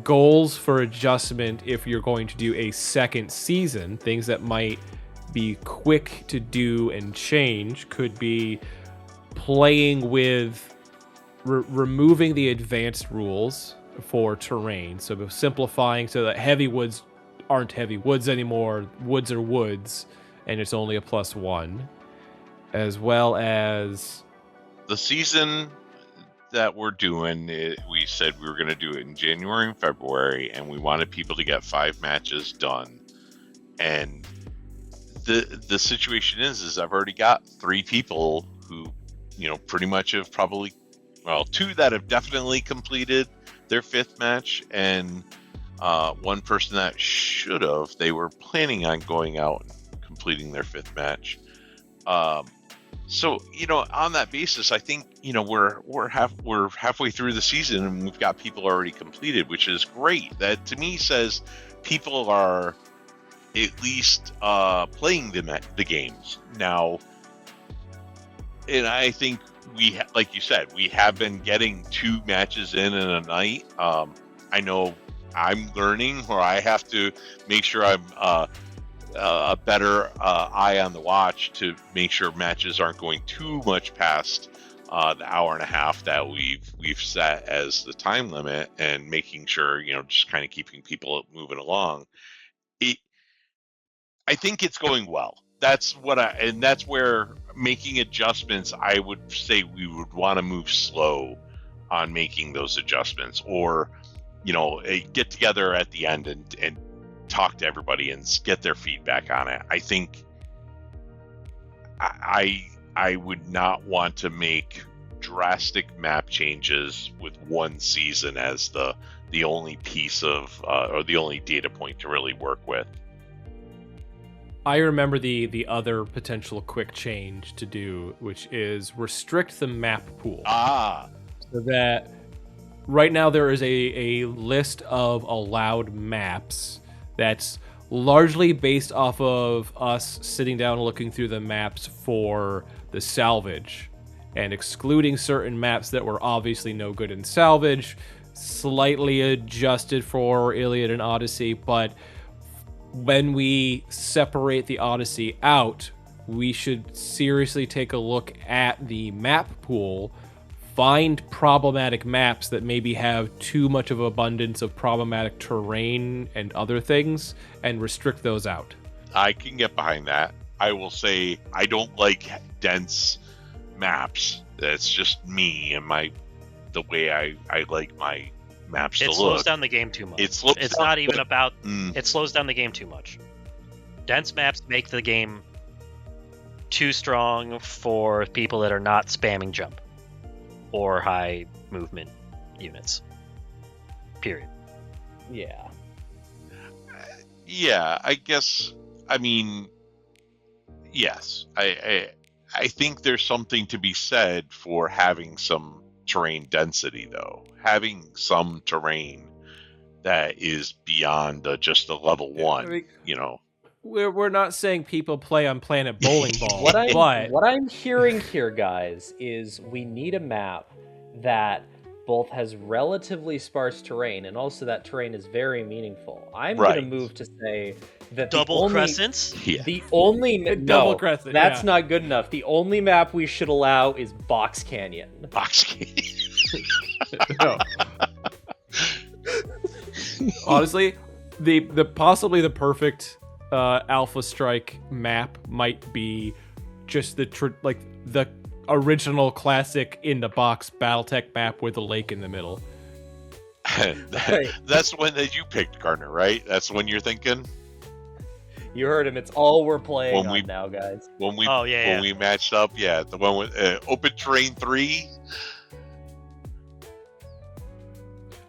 goals for adjustment, if you're going to do a second season, things that might be quick to do and change could be playing with removing the advanced rules for terrain. So simplifying so that heavy woods aren't heavy woods anymore. Woods are woods, and it's only a +1. As well as the season that we're doing, we said we were going to do it in January and February, and we wanted people to get 5 matches done. And the situation is I've already got 3 people who, pretty much have 2 that have definitely completed their 5th match, and 1 person that should have. They were planning on going out and completing their 5th match. So on that basis, I think we're halfway through the season and we've got people already completed, which is great. That to me says people are at least playing the games now. And I think like you said, we have been getting 2 matches in a night. I know I'm learning, or I have to make sure I'm a better eye on the watch to make sure matches aren't going too much past the hour and a half that we've set as the time limit, and making sure, just kind of keeping people moving along. I think it's going well. That's where making adjustments, I would say we would want to move slow on making those adjustments, or get together at the end and talk to everybody and get their feedback on it. I think I would not want to make drastic map changes with one season as the only piece of or the only data point to really work with. I remember the other potential quick change to do, which is restrict the map pool. So that right now there is a list of allowed maps that's largely based off of us sitting down and looking through the maps for the salvage, and excluding certain maps that were obviously no good in salvage, slightly adjusted for Iliad and Odyssey. But when we separate the Odyssey out, we should seriously take a look at the map pool, find problematic maps that maybe have too much of abundance of problematic terrain and other things, and restrict those out. I can get behind that. I will say I don't like dense maps. That's just me and the way I like my maps to look. It slows down the game too much. It slows down the game too much. Dense maps make the game too strong for people that are not spamming jump or high movement units. Period. Yeah. Yeah, I guess. I mean, yes. I think there's something to be said for having some terrain density, though. Having some terrain that is beyond just a level 1, I mean, We're not saying people play on Planet Bowling Ball. What I'm hearing here, guys, is we need a map that both has relatively sparse terrain and also that terrain is very meaningful. I'm going to move to say that double crescents? The only double crescent, that's not good enough. The only map we should allow is Box Canyon. Box Canyon. No. Honestly, the possibly the perfect Alpha Strike map might be just the original classic in the box BattleTech map with a lake in the middle. That's the one that you picked, Gardner, right? That's the one you're thinking? You heard him. It's all we're playing now, guys. When we matched up, the one with Open Terrain 3.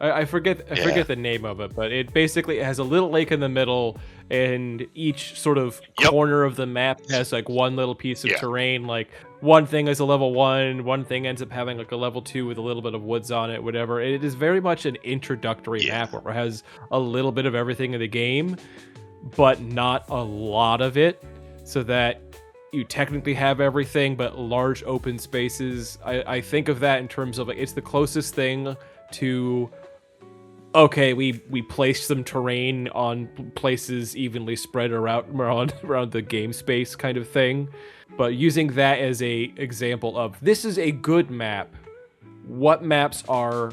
I forget the name of it, but it basically has a little lake in the middle, and each sort of corner of the map has like one little piece of terrain. Like one thing is a level 1, one thing ends up having like a level 2 with a little bit of woods on it, whatever. It is very much an introductory map where it has a little bit of everything in the game, but not a lot of it, so that you technically have everything, but large open spaces. I think of that in terms of like it's the closest thing to, okay, we placed some terrain on places evenly spread around the game space kind of thing. But using that as a example of this is a good map. What maps are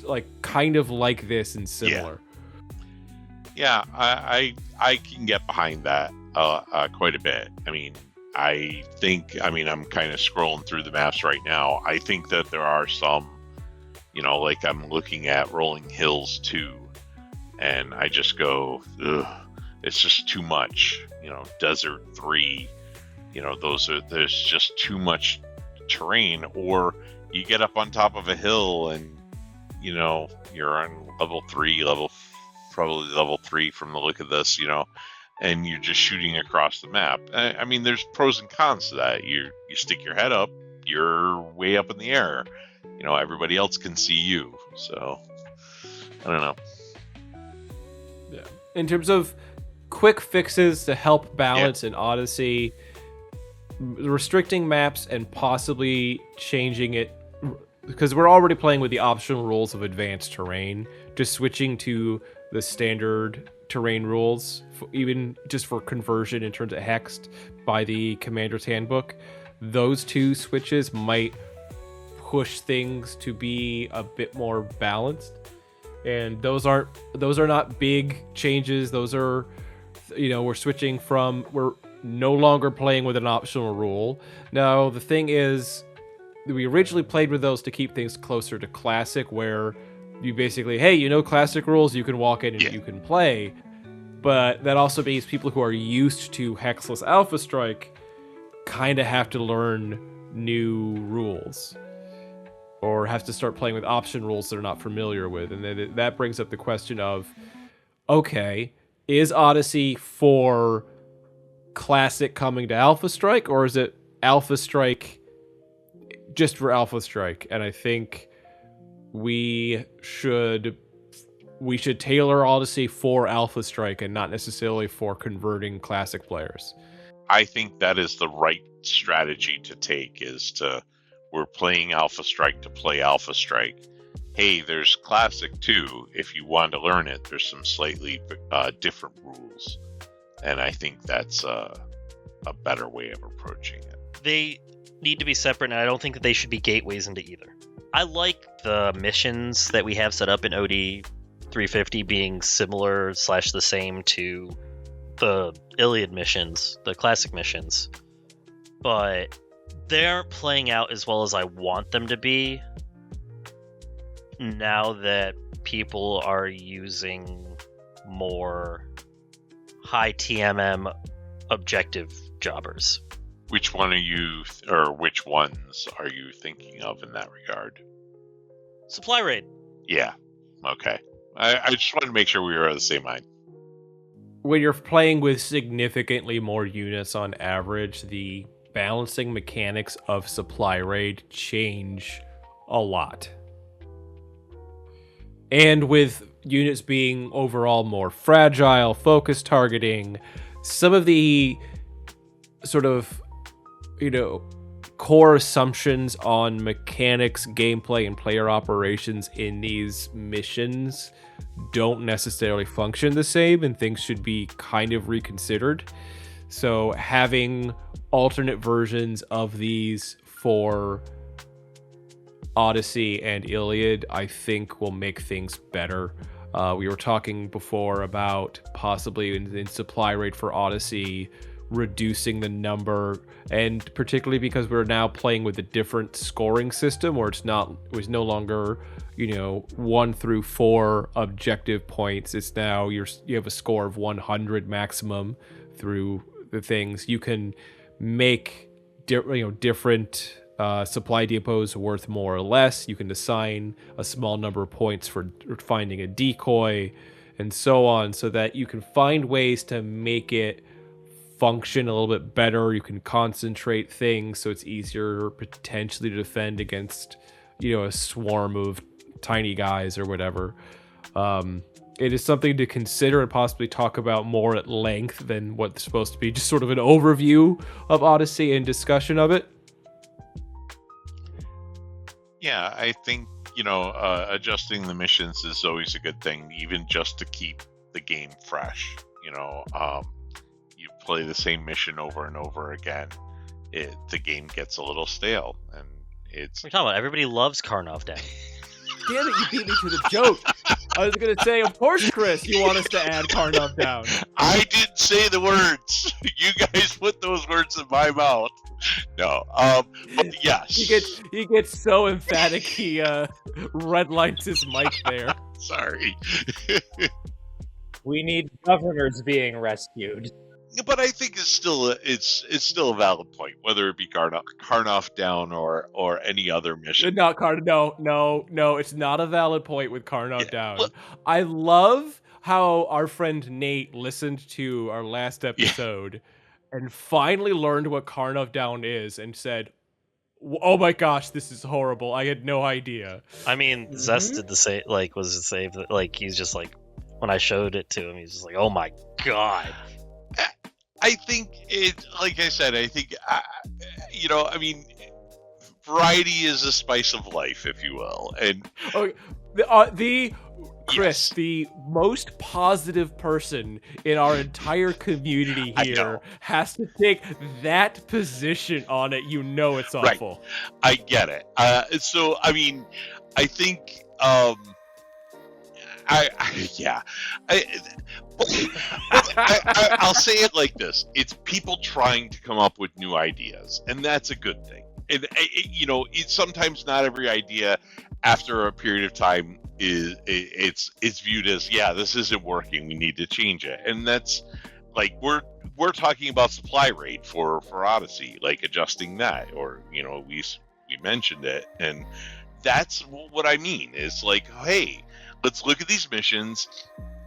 like kind of like this and similar? Yeah, I can get behind that quite a bit. I mean, I'm kind of scrolling through the maps right now. I think that there are some, like I'm looking at Rolling Hills 2, and I just go, ugh, it's just too much. Desert 3, there's just too much terrain. Or you get up on top of a hill and, you're on probably level 3 from the look of this, and you're just shooting across the map. I mean, there's pros and cons to that. You stick your head up, you're way up in the air. Everybody else can see you. So, I don't know. Yeah. In terms of quick fixes to help balance in Odyssey, restricting maps and possibly changing it, because we're already playing with the optional rules of advanced terrain, just switching to the standard terrain rules, even just for conversion in terms of hexed by the Commander's Handbook, those two switches might push things to be a bit more balanced. And those are not big changes. Those are, we're no longer playing with an optional rule. Now, the thing is, we originally played with those to keep things closer to Classic, where you basically, hey, Classic rules, you can walk in and you can play. But that also means people who are used to Hexless Alpha Strike kind of have to learn new rules, or have to start playing with option rules they're not familiar with. And then that brings up the question of, okay, is Odyssey for Classic coming to Alpha Strike, or is it Alpha Strike just for Alpha Strike? And I think we should tailor Odyssey for Alpha Strike and not necessarily for converting Classic players. I think that is the right strategy to take, we're playing Alpha Strike to play Alpha Strike. Hey, there's Classic too. If you want to learn it, there's some slightly different rules. And I think that's a better way of approaching it. They need to be separate, and I don't think that they should be gateways into either. I like the missions that we have set up in OD 350 being similar / the same to the Iliad missions, the Classic missions. But they aren't playing out as well as I want them to be now that people are using more high TMM objective jobbers. Which ones are you thinking of in that regard? Supply raid. Yeah. Okay. I just wanted to make sure we were of the same mind. When you're playing with significantly more units on average, the balancing mechanics of supply raid change a lot. And with units being overall more fragile, focus targeting, some of the sort of, core assumptions on mechanics, gameplay, and player operations in these missions don't necessarily function the same, and things should be kind of reconsidered. So having alternate versions of these for Odyssey and Iliad, I think, will make things better. We were talking before about possibly in supply rate for Odyssey reducing the number, and particularly because we're now playing with a different scoring system where it was no longer 1 through 4 objective points. It's now you have a score of 100 maximum through the things. You can make different supply depots worth more or less. You can assign a small number of points for finding a decoy and so on, so that you can find ways to make it function a little bit better. You can concentrate things so it's easier potentially to defend against a swarm of tiny guys or whatever. It is something to consider and possibly talk about more at length than what's supposed to be just sort of an overview of Odyssey and discussion of it. Yeah, I think adjusting the missions is always a good thing, even just to keep the game fresh. You play the same mission over and over again, the game gets a little stale, and it's. We're talking about everybody loves Karnov Day. Damn it, you beat me to the joke. I was going to say, of course, Chris, you want us to add Karnov down. I didn't say the words. You guys put those words in my mouth. No. But yes. He gets so emphatic he redlines his mic there. Sorry. We need governors being rescued. But I think it's still a valid point, whether it be Karnov down or any other mission. Not No, it's not a valid point with Karnov down. Look, I love how our friend Nate listened to our last episode and finally learned what Karnov down is and said, "Oh my gosh, this is horrible. I had no idea." I mean, Zest did the same. Was the same. He's just like, when I showed it to him, he's just like, "Oh my god." I think like I said, variety is a spice of life, if you will. And the Chris, Yes. the most positive person in our entire community I here, know. has to take that position on it. You know it's Right. awful. I get it. So I mean, I think yeah. I'll say it like this: it's people trying to come up with new ideas, and that's a good thing. And it's sometimes not every idea after a period of time it's viewed as, yeah, this isn't working, we need to change it. And that's like we're talking about supply rate for Odyssey, like adjusting that, or we mentioned it, and that's what I mean. Is like, hey, let's look at these missions.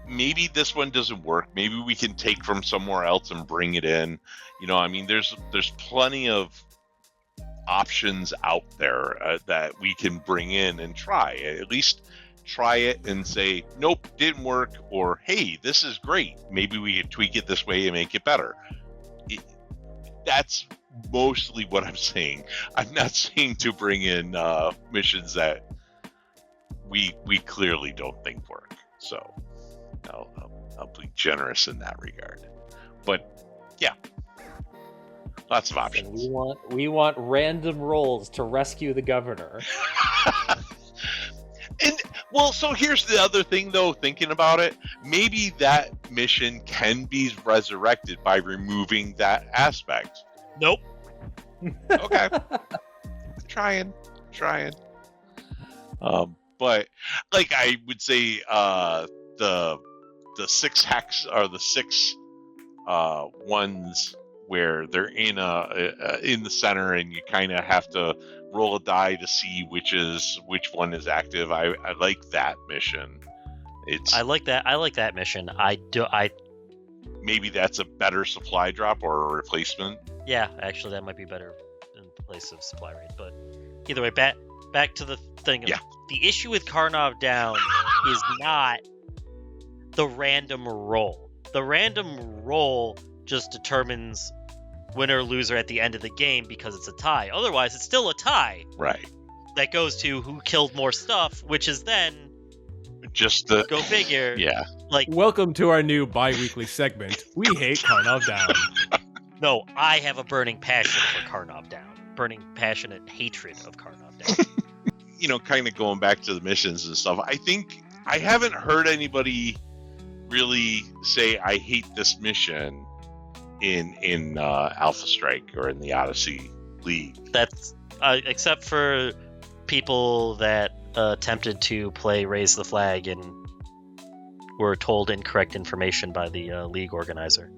Maybe this one doesn't work. Maybe we can take from somewhere else and bring it in. I mean, there's plenty of options out there that we can bring in and try. At least try it and say, nope, didn't work, or hey, this is great. Maybe we can tweak it this way and make it better. That's mostly what I'm saying. I'm not saying to bring in missions that we clearly don't think work. So I'll be generous in that regard. But yeah, lots of options. We want random rolls to rescue the governor. And well, so here's the other thing, though. Thinking about it, maybe that mission can be resurrected by removing that aspect. Nope. Okay. trying. But like I would say, the 6 hex are the 6 ones where they're in the center, and you kind of have to roll a die to see which one is active. I like that mission. I like that mission. Maybe that's a better supply drop or a replacement. Yeah, actually, that might be better in place of supply rate. But either way, back to the thing. Yeah. The issue with Karnov Down is not the random roll. The random roll just determines winner or loser at the end of the game because it's a tie. Otherwise, it's still a tie. Right. That goes to who killed more stuff, which is then just the go figure. Yeah. Like, Welcome to our new bi-weekly segment. We hate Karnov Down. no, I have a burning passion for Karnov Down. Burning passionate hatred of Karnov Down. Kind of going back to the missions and stuff. I think I haven't heard anybody really say I hate this mission in Alpha Strike or in the Odyssey League. That's except for people that attempted to play Raise the Flag and were told incorrect information by the league organizer.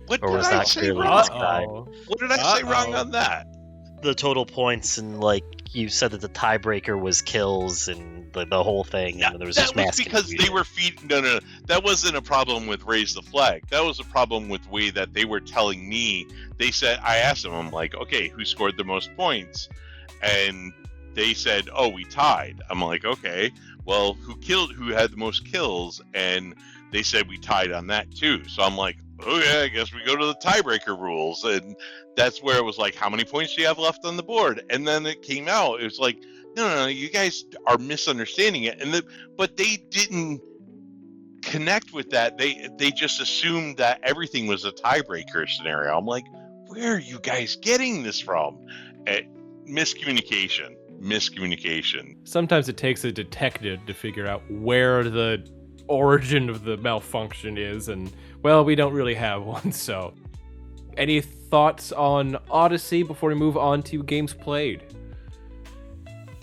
What Or did was I not say clearly wrong? described. What did I say wrong on that? The total points, and like you said that the tiebreaker was kills and the whole thing, Yeah, and there was that just was mass because confusion. they were feeding. No. That wasn't a problem with Raise the Flag. That was a problem with the way that they were telling me. They said, I asked them, I'm like, okay, who scored the most points? And they said, oh, we tied. I'm like, okay, well, who had the most kills? And they said we tied on that too. So I'm like, oh yeah, I guess we go to the tiebreaker rules. And that's where it was like, how many points do you have left on the board? And then it came out, it was like, no, you guys are misunderstanding it. But they didn't connect with that. They just assumed that everything was a tiebreaker scenario. I'm like, where are you guys getting this from? Miscommunication. Sometimes it takes a detective to figure out where the origin of the malfunction is, and well, we don't really have one. So any thoughts on Odyssey before we move on to games played?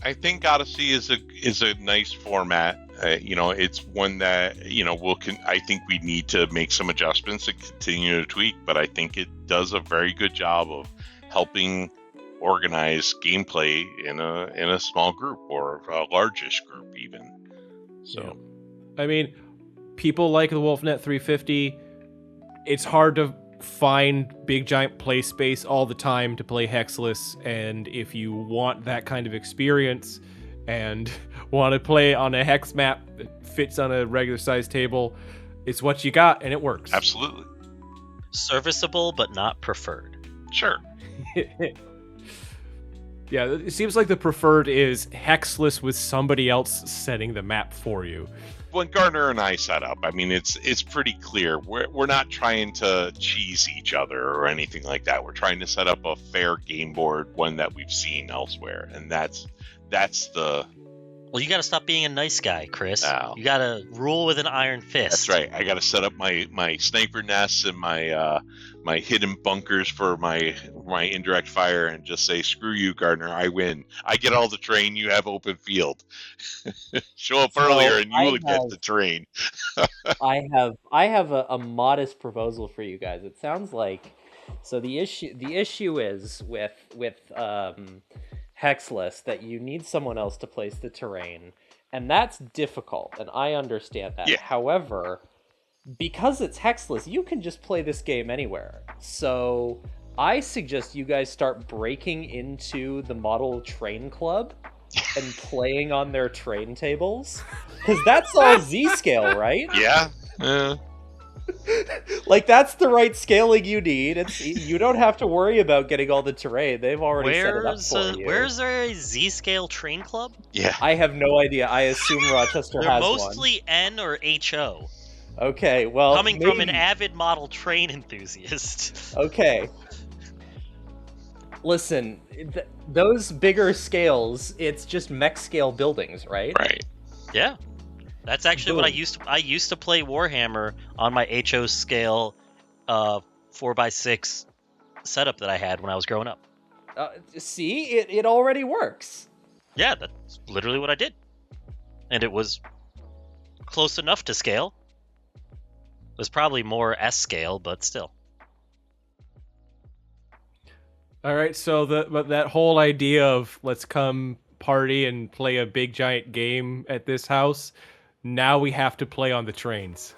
I think Odyssey is a nice format. It's one that I think we need to make some adjustments and continue to tweak, but I think it does a very good job of helping organize gameplay in a small group or a largish group even. So yeah. I mean, people like the WolfNet 350. It's hard to find big giant play space all the time to play Hexless, and if you want that kind of experience and want to play on a hex map that fits on a regular sized table, it's what you got, and it works. Absolutely. Serviceable, but not preferred. Sure. Yeah, it seems like the preferred is hexless with somebody else setting the map for you. When Garner and I set up, I mean, it's pretty clear. We're not trying to cheese each other or anything like that. We're trying to set up a fair game board, one that we've seen elsewhere, and that's the. Well, you got to stop being a nice guy, Chris. Oh. You got to rule with an iron fist. That's right. I got to set up my sniper nests and my hidden bunkers for my indirect fire, and just say, "Screw you, Gardner. I win. I get all the terrain. You have open field. Show up earlier, and you will get the terrain." I have a modest proposal for you guys. It sounds like the issue is with hexless that you need someone else to place the terrain, and that's difficult, and I understand that. Yeah. However, because it's hexless, you can just play this game anywhere. So I suggest you guys start breaking into the model train club and playing on their train tables, because that's all Z-scale, right? Yeah. Like, that's the right scaling you need. You don't have to worry about getting all the terrain. They've already set it up for you. Where's there a Z-scale train club? Yeah. I have no idea. I assume Rochester They're has mostly N or HO. one. Okay, well, Coming from an avid model train enthusiast. Okay. Listen, those bigger scales, it's just mech scale buildings, right? Right. Yeah. That's actually what I used to play Warhammer on my HO scale 4x6 setup that I had when I was growing up. See, it already works. Yeah, that's literally what I did. And it was close enough to scale. It was probably more S scale, but still. All right, so that whole idea of let's come party and play a big giant game at this house, now we have to play on the trains.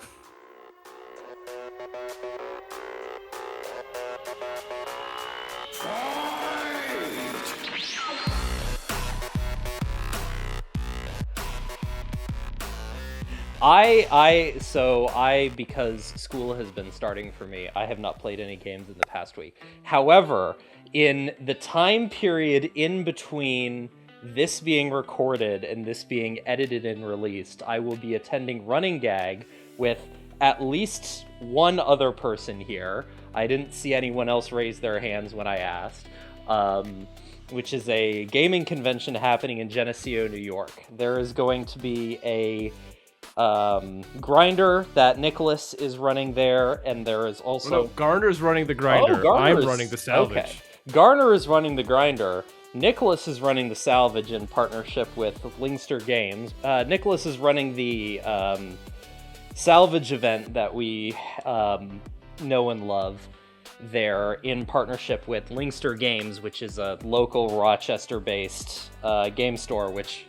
Because school has been starting for me, I have not played any games in the past week. However, in the time period in between this being recorded and this being edited and released, I will be attending Running Gag with at least one other person here. I didn't see anyone else raise their hands when I asked. Which is a gaming convention happening in Geneseo, New York. There is going to be a grinder that Nicholas is running there, and there is also... No, Garner's running the grinder. I'm running the salvage. Okay. Garner is running the grinder. Nicholas is running the salvage in partnership with Lingster Games. Nicholas is running the salvage event that we know and love there in partnership with Lingster Games, which is a local Rochester-based game store, which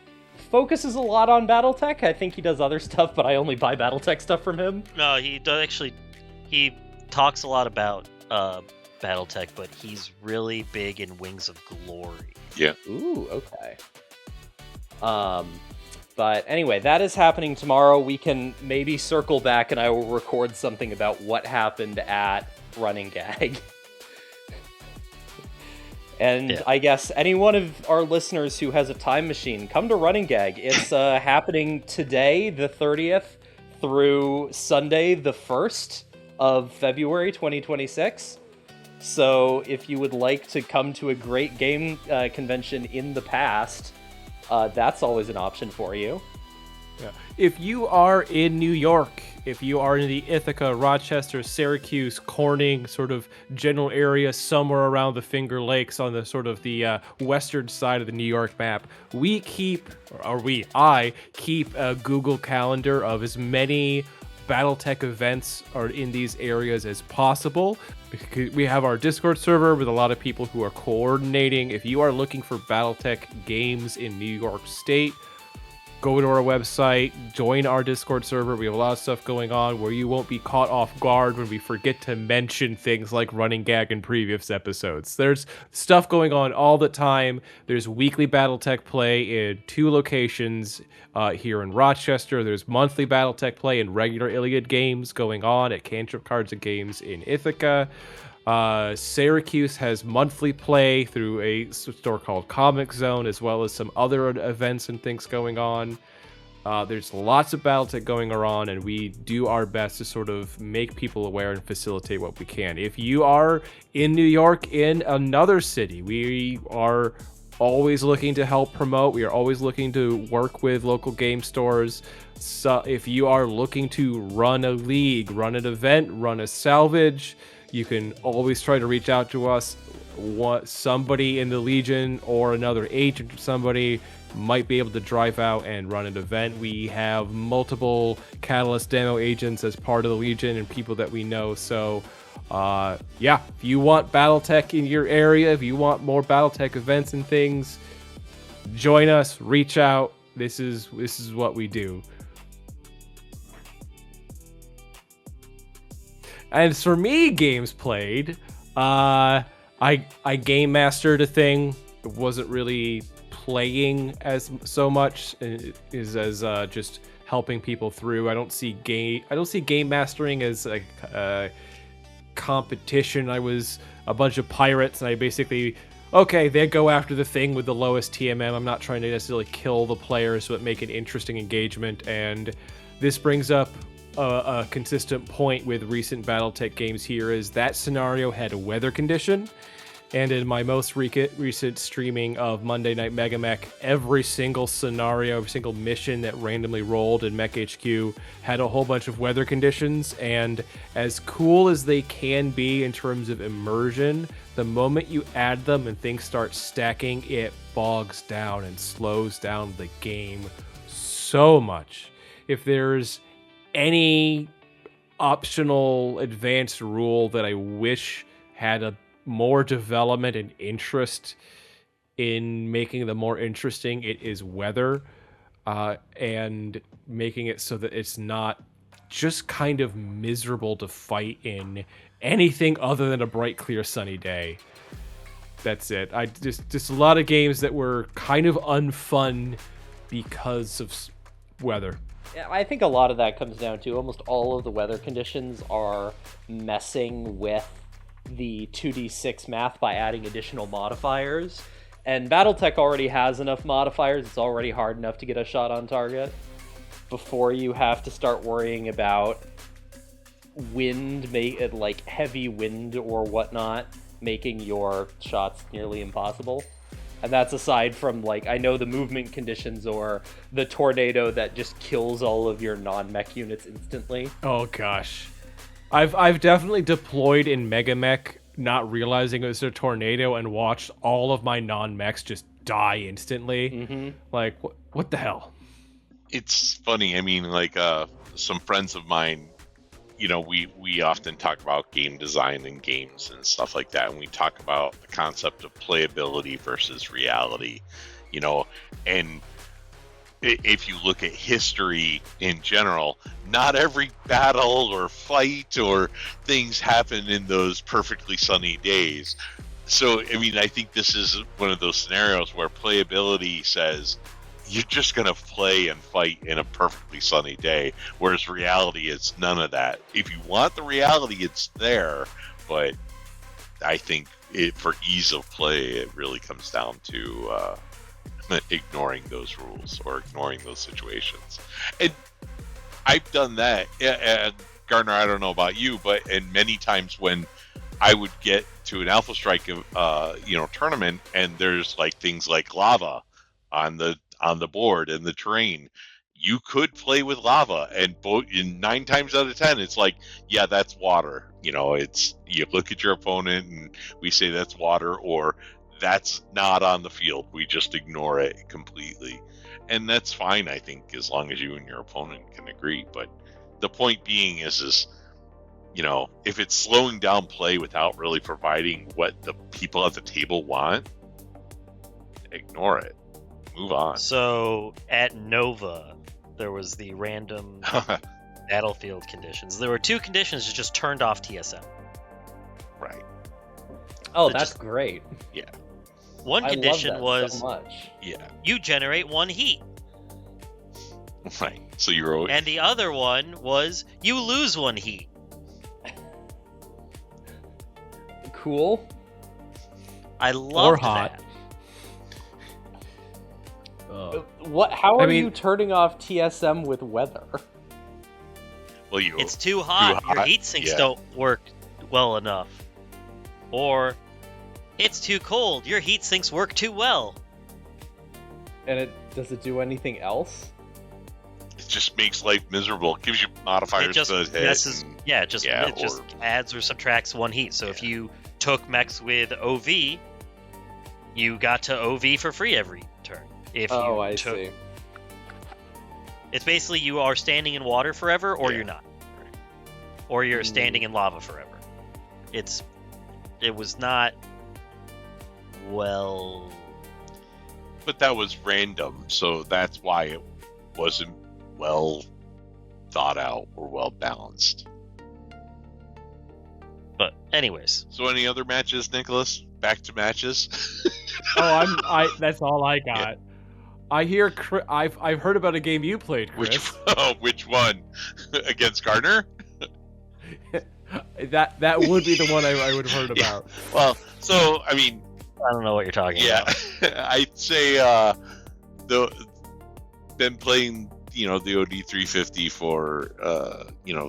focuses a lot on BattleTech. I think he does other stuff, but I only buy BattleTech stuff from him. No, he does actually. He talks a lot about BattleTech, but he's really big in Wings of Glory. Yeah. Ooh, okay. But anyway, that is happening tomorrow. We can maybe circle back and I will record something about what happened at Running Gag. And yeah. I guess any one of our listeners who has a time machine, come to Running Gag. It's happening today, the 30th, through Sunday, the 1st of February 2026. So if you would like to come to a great game convention in the past, that's always an option for you. Yeah. If you are in New York, if you are in the Ithaca, Rochester, Syracuse, Corning sort of general area, somewhere around the Finger Lakes on the sort of the western side of the New York map, I keep a Google Calendar of as many BattleTech events are in these areas as possible. We have our Discord server with a lot of people who are coordinating. If you are looking for BattleTech games in New York State, go to our website, join our Discord server. We have a lot of stuff going on where you won't be caught off guard when we forget to mention things like Running Gag in previous episodes. There's stuff going on all the time. There's weekly BattleTech play in 2 locations here in Rochester. There's monthly BattleTech play and regular Iliad games going on at Cantrip Cards and Games in Ithaca. Syracuse has monthly play through a store called Comic Zone, as well as some other events and things going on. There's lots of BattleTech going on, and we do our best to sort of make people aware and facilitate what we can. If you are in New York, in another city, we are always looking to help promote. We are always looking to work with local game stores. So if you are looking to run a league, run an event, run a salvage, you can always try to reach out to us. Somebody in the Legion or another agent or somebody might be able to drive out and run an event. We have multiple Catalyst demo agents as part of the Legion and people that we know. So if you want BattleTech in your area, if you want more BattleTech events and things, join us, reach out. This is what we do. And for me, games played, I game mastered a thing. It wasn't really playing as so much as just helping people through. I don't see game mastering as a competition. I was a bunch of pirates, and I basically, they go after the thing with the lowest TMM. I'm not trying to necessarily kill the players, but make an interesting engagement. And this brings up a consistent point with recent BattleTech games here is that scenario had a weather condition. And in my most recent streaming of Monday Night Mega Mech, every single scenario, every single mission that randomly rolled in Mech HQ had a whole bunch of weather conditions. And as cool as they can be in terms of immersion, the moment you add them and things start stacking, it bogs down and slows down the game so much. If there's any optional advanced rule that I wish had a more development and interest in making them more interesting, it is weather, and making it so that it's not just kind of miserable to fight in anything other than a bright, clear, sunny day. That's it. I just a lot of games that were kind of unfun because of weather. Yeah, I think a lot of that comes down to almost all of the weather conditions are messing with the 2d6 math by adding additional modifiers. And BattleTech already has enough modifiers. It's already hard enough to get a shot on target before you have to start worrying about wind, like heavy wind or whatnot, making your shots nearly impossible. And that's aside from, like, I know the movement conditions or the tornado that just kills all of your non-mech units instantly. Oh gosh. I've definitely deployed in Mega Mech not realizing it was a tornado and watched all of my non-mechs just die instantly. Mm-hmm. Like, what the hell? It's funny. I mean, like, some friends of mine, you know, we often talk about game design and games and stuff like that, and we talk about the concept of playability versus reality, you know, and if you look at history in general, not every battle or fight or things happen in those perfectly sunny days. So, I mean, I think this is one of those scenarios where playability says you're just going to play and fight in a perfectly sunny day, whereas reality is none of that. If you want the reality, it's there, but I think for ease of play, it really comes down to ignoring those rules or ignoring those situations. And I've done that. And Gardner, I don't know about you, but and many times when I would get to an Alpha Strike tournament, and there's like things like lava on the board and the terrain, you could play with lava, and 9 times out of 10 it's like, yeah, that's water. You know, it's, you look at your opponent and we say that's water, or that's not on the field. We just ignore it completely. And that's fine, I think, as long as you and your opponent can agree. But the point being is, you know, if it's slowing down play without really providing what the people at the table want, ignore it. Move on. So at Nova, there was the random battlefield conditions. There were 2 conditions that just turned off TSM. Right. Oh, that's great. Yeah. One condition was so much. Yeah. You generate 1 heat. Right. So you're always... And the other one was you lose 1 heat. Cool. I loved hot. that. What? How are mean- you turning off TSM with weather? Well, you It's too hot. Your hot, heat sinks yeah. don't work well enough. Or it's too cold. Your heat sinks work too well. And does it do anything else? it just makes life miserable. It gives you modifiers It just to hit. messes. and- Yeah, it just or- adds or subtracts one heat. So if you took mechs with OV, you got to OV for free every turn. If you I took, see. It's basically you are standing in water forever, or Yeah. you're not, or you're standing in lava forever. It was not well. But that was random, so that's why it wasn't well thought out or well balanced. But anyways, So, any other matches, Nicholas? Back to matches. That's all I got. I hear. I've heard about a game you played, Chris. Which one? Against Gardner? That would be the one I would have heard Yeah. about. Well, so I mean, I don't know what you're talking yeah, about. I'd say been playing the OD350 for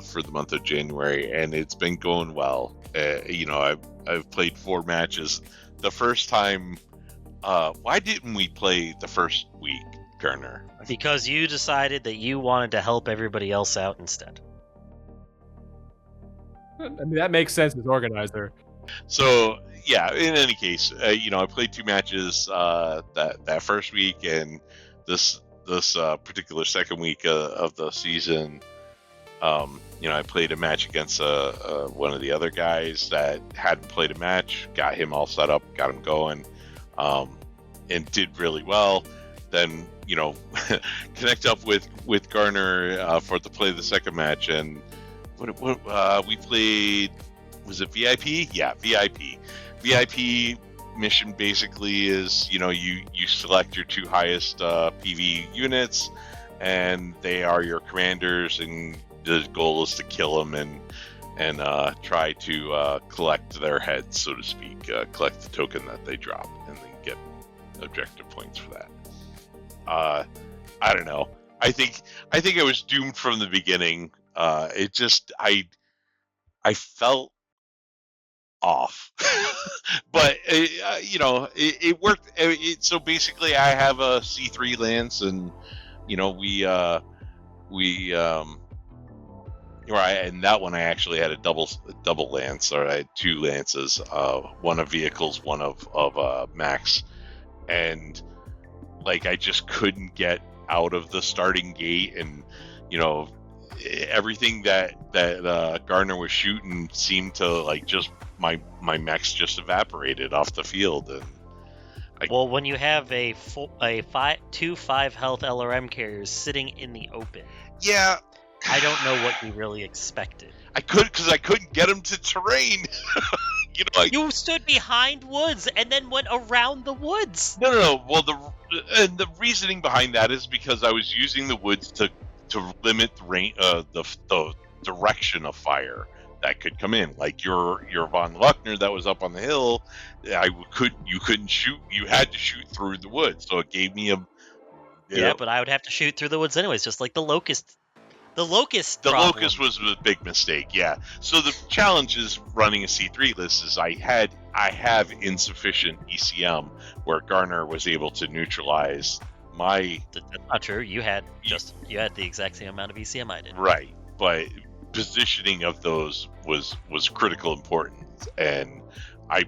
for the month of January, and it's been going well. I've played 4 matches. The first time, why didn't we play the first week, Garner? Because you decided that you wanted to help everybody else out instead. I mean, that makes sense as organizer. So yeah, in any case, I played 2 matches that first week, and this particular second week of the season. I played a match against one of the other guys that hadn't played a match, got him all set up, got him going, and did really well. Then connect up with Garner to play the second match, and what we played, was it VIP? Yeah, VIP. VIP mission basically is you select your 2 highest PV units, and they are your commanders, and the goal is to kill them and try to collect their heads, so to speak, collect the token that they drop, and then get objective points for that. I don't know. I think I was doomed from the beginning. I felt off, but it worked. So basically, I have a C3 lance, and and that one I actually had a double lance, or I had 2 lances, one of vehicles, one of max, and I just couldn't get out of the starting gate, and everything that Gardner was shooting seemed to just my mechs just evaporated off the field. And Well, when you have two 5 health LRM carriers sitting in the open, yeah, I don't know what you really expected. I couldn't get them to terrain. You stood behind woods and then went around the woods. No. Well, the reasoning behind that is because I was using the woods to limit the range, the direction of fire that could come in. Like your von Luckner that was up on the hill, you couldn't shoot. You had to shoot through the woods, so it gave me But I would have to shoot through the woods anyways, just like the locust. The locust was a big mistake, yeah. So the challenge is running a C3 list is I have insufficient ECM, where Garner was able to neutralize my... That's not true. You had the exact same amount of ECM I did. Right, but positioning of those was critical importance, and I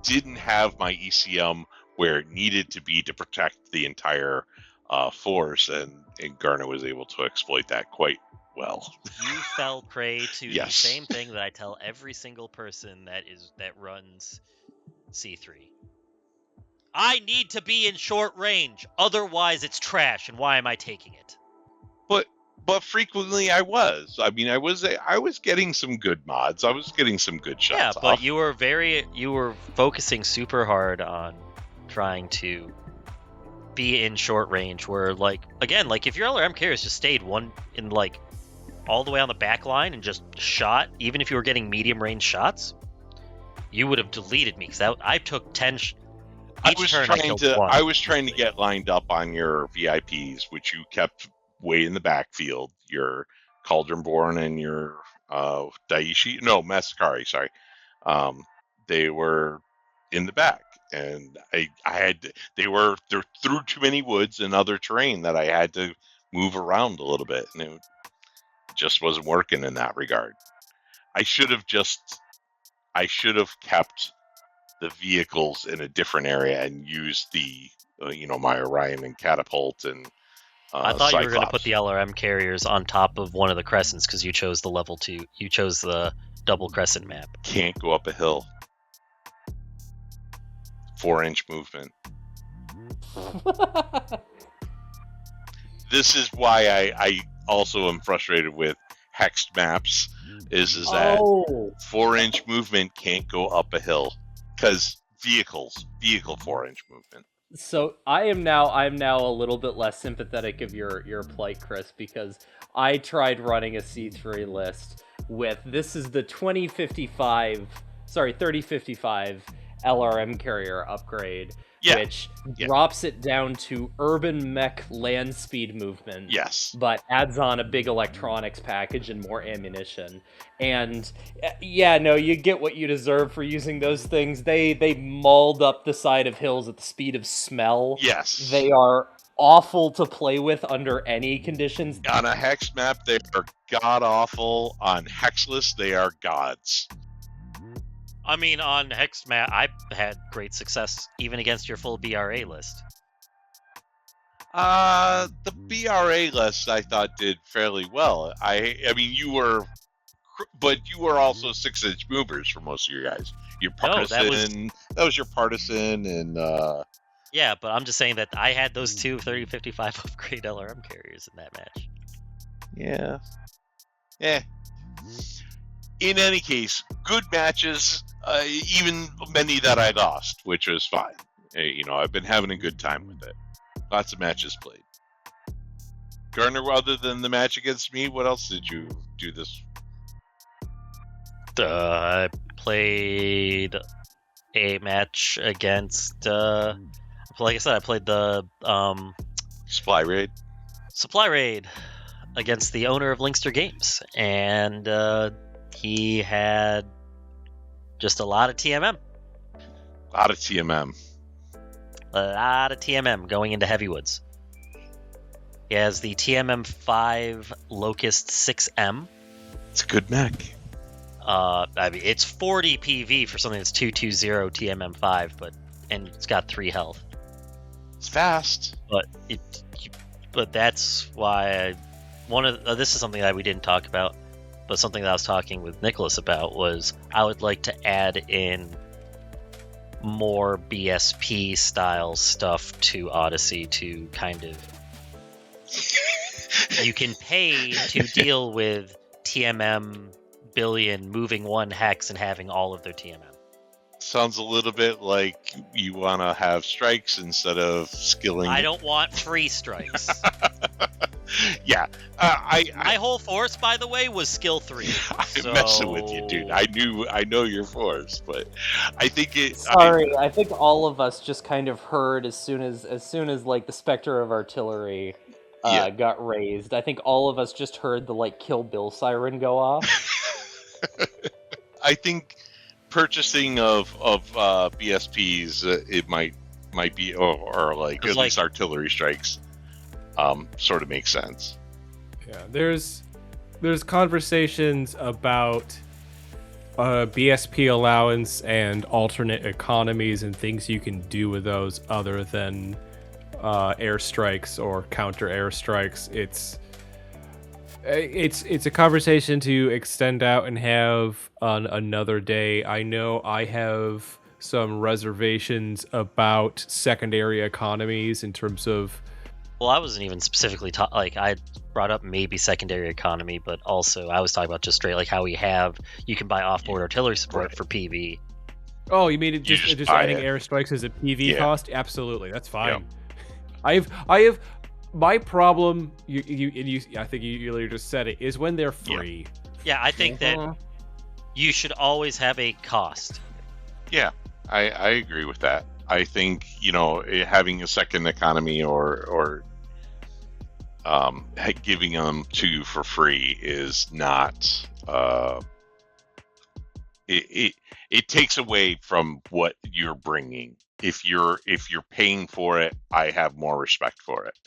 didn't have my ECM where it needed to be to protect the entire force, and Garner was able to exploit that quite well. You fell prey to Yes. the same thing that I tell every single person that runs C3. I need to be in short range, otherwise it's trash, and why am I taking it? But frequently I was. I mean, I was getting some good mods. I was getting some good shots. Yeah, off. but you were focusing super hard on trying to be in short range, where if your LRM carriers just stayed all the way on the back line and just shot, even if you were getting medium range shots, you would have deleted me because I took 10. I was trying to get lined up on your VIPs, which you kept way in the backfield. Your Cauldronborn and your Masakari, sorry. They were in the back, and they're through too many woods and other terrain that I had to move around a little bit, and it just wasn't working in that regard. I should have kept the vehicles in a different area and used the my Orion and Catapult and I thought Cyclops. You were going to put the LRM carriers on top of one of the crescents because you chose the level 2. You chose the double crescent map. Can't go up a hill. 4-inch movement. This is why I also am frustrated with hexed maps. Is that 4-inch movement can't go up a hill because vehicle 4-inch movement. So I'm now a little bit less sympathetic of your plight, Chris, because I tried running a C3 list with this is the 3055 LRM carrier upgrade, which drops it down to urban mech land speed movement. Yes. But adds on a big electronics package and more ammunition. And you get what you deserve for using those things. They mauled up the side of hills at the speed of smell. Yes. They are awful to play with under any conditions. On a hex map, they are god-awful. On hexless, they are gods. I mean, on hex-map, I've had great success even against your full BRA list. The BRA list I thought did fairly well. I mean, you were also 6-inch movers for most of your guys. Your partisan, that was your partisan, and yeah, but I'm just saying that I had those two 3055 upgrade LRM carriers in that match. Yeah. In any case, good matches, even many that I lost, which was fine. I've been having a good time with it. Lots of matches played. Garner, other than the match against me, what else did you do this? I played a match against, like I said, I played the Supply Raid against the owner of Linkster Games, and he had just a lot of TMM. A lot of TMM going into Heavywoods. He has the TMM5 Locust 6M. It's a good mech. I mean, it's 40 PV for something that's 220 TMM5, and it's got 3 health. It's fast. But that's why this is something that we didn't talk about, but something that I was talking with Nicholas about was I would like to add in more BSP style stuff to Odyssey to kind of you can pay to deal with TMM billion moving one hex and having all of their TMM. Sounds a little bit like you want to have strikes instead of skilling. I don't want free strikes. Yeah. My whole force, by the way, was skill 3. I'm messing with you, dude. I know your force, but I think it. Sorry, I think all of us just kind of heard as soon as like the specter of artillery got raised. I think all of us just heard the Kill Bill siren go off. I think purchasing of BSPs it might be or at least artillery strikes sort of makes sense. Yeah, there's conversations about BSP allowance and alternate economies and things you can do with those other than airstrikes or counter airstrikes. It's a conversation to extend out and have on another day. I know I have some reservations about secondary economies in terms of. Well, I wasn't even specifically I brought up maybe secondary economy, but also I was talking about just straight how you can buy offboard artillery support for PV. Oh, you mean just adding airstrikes as a PV cost? Absolutely, that's fine. Yep. I have. My problem, I think you earlier just said it, is when they're free. Yeah, I think that you should always have a cost. Yeah, I agree with that. I think, having a second economy or giving them to you for free is not it takes away from what you're bringing. If you're paying for it, I have more respect for it.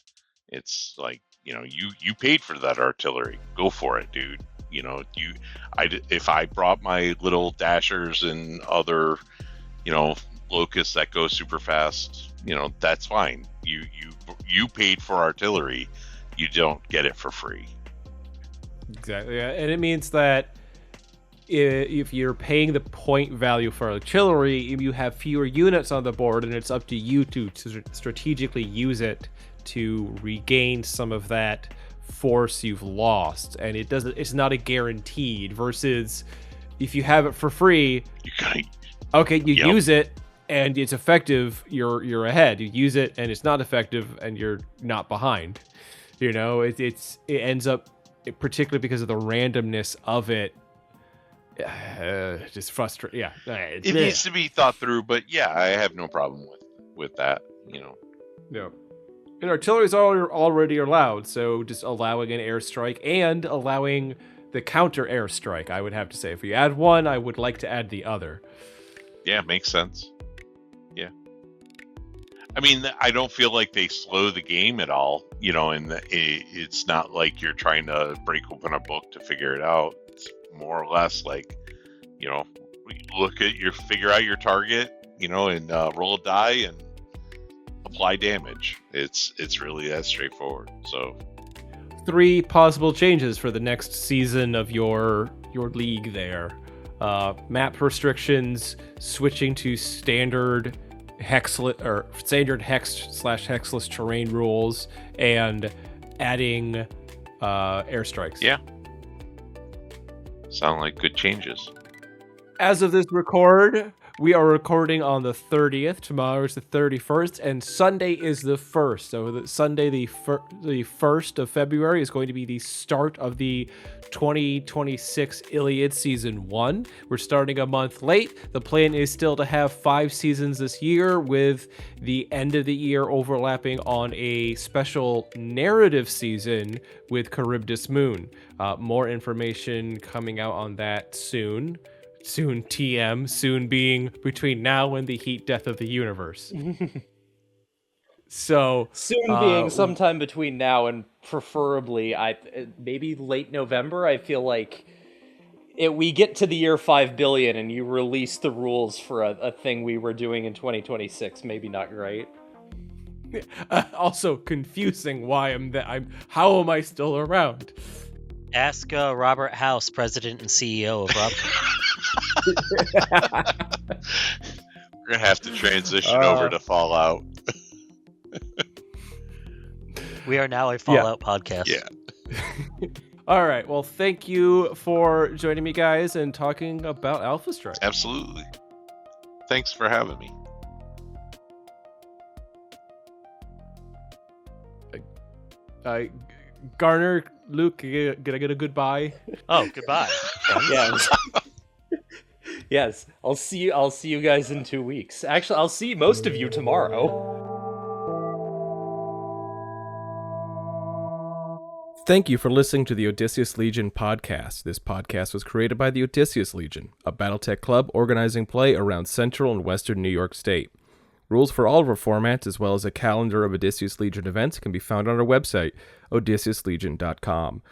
It's like, you paid for that artillery, go for it, dude. If I brought my little dashers and other locusts that go super fast, that's fine. You paid for artillery, you don't get it for free. Exactly, yeah. And it means that if you're paying the point value for artillery, you have fewer units on the board, and it's up to you to strategically use it to regain some of that force you've lost. And it's not a guaranteed, versus if you have it for free, use it and it's effective, you're ahead. You use it and it's not effective and you're not behind. It ends up, particularly because of the randomness of it, just frustrating. Yeah, it needs to be thought through, but yeah, I have no problem with that. Yeah, and artillery is already allowed, so just allowing an airstrike and allowing the counter airstrike, I would have to say. If you add one, I would like to add the other. Yeah, makes sense. Yeah. I mean, I don't feel like they slow the game at all, and it's not like you're trying to break open a book to figure it out. It's more or less like, figure out your target, and roll a die and apply damage. It's really that straightforward. So 3 possible changes for the next season of your league there. Map restrictions, switching to standard hex/hexless terrain rules, and adding airstrikes. Yeah. Sound like good changes. As of this record, we are recording on the 30th. Tomorrow is the 31st, and Sunday is the 1st. So Sunday, the 1st of February, is going to be the start of the 2026 Iliad Season 1. We're starting a month late. The plan is still to have 5 seasons this year, with the end of the year overlapping on a special narrative season with Charybdis Moon. More information coming out on that soon. Soon TM, soon being between now and the heat death of the universe. So soon being sometime between now and preferably maybe late November. I feel like we get to the year 5 billion and you release the rules for a thing we were doing in 2026. Maybe not great. Also confusing why how am I still around? Ask Robert House, president and CEO of Rob. We're gonna have to transition over to Fallout. We are now a Fallout podcast. Yeah. All right. Well, thank you for joining me, guys, and talking about Alpha Strike. Absolutely. Thanks for having me. Garner, Luke, can I get a goodbye? Oh, goodbye. Yes. Yes. I'll see you guys in 2 weeks. Actually, I'll see most of you tomorrow. Thank you for listening to the Odysseus Legion podcast. This podcast was created by the Odysseus Legion, a BattleTech club organizing play around Central and Western New York State. Rules for all of our formats, as well as a calendar of Odysseus Legion events, can be found on our website, odysseuslegion.com.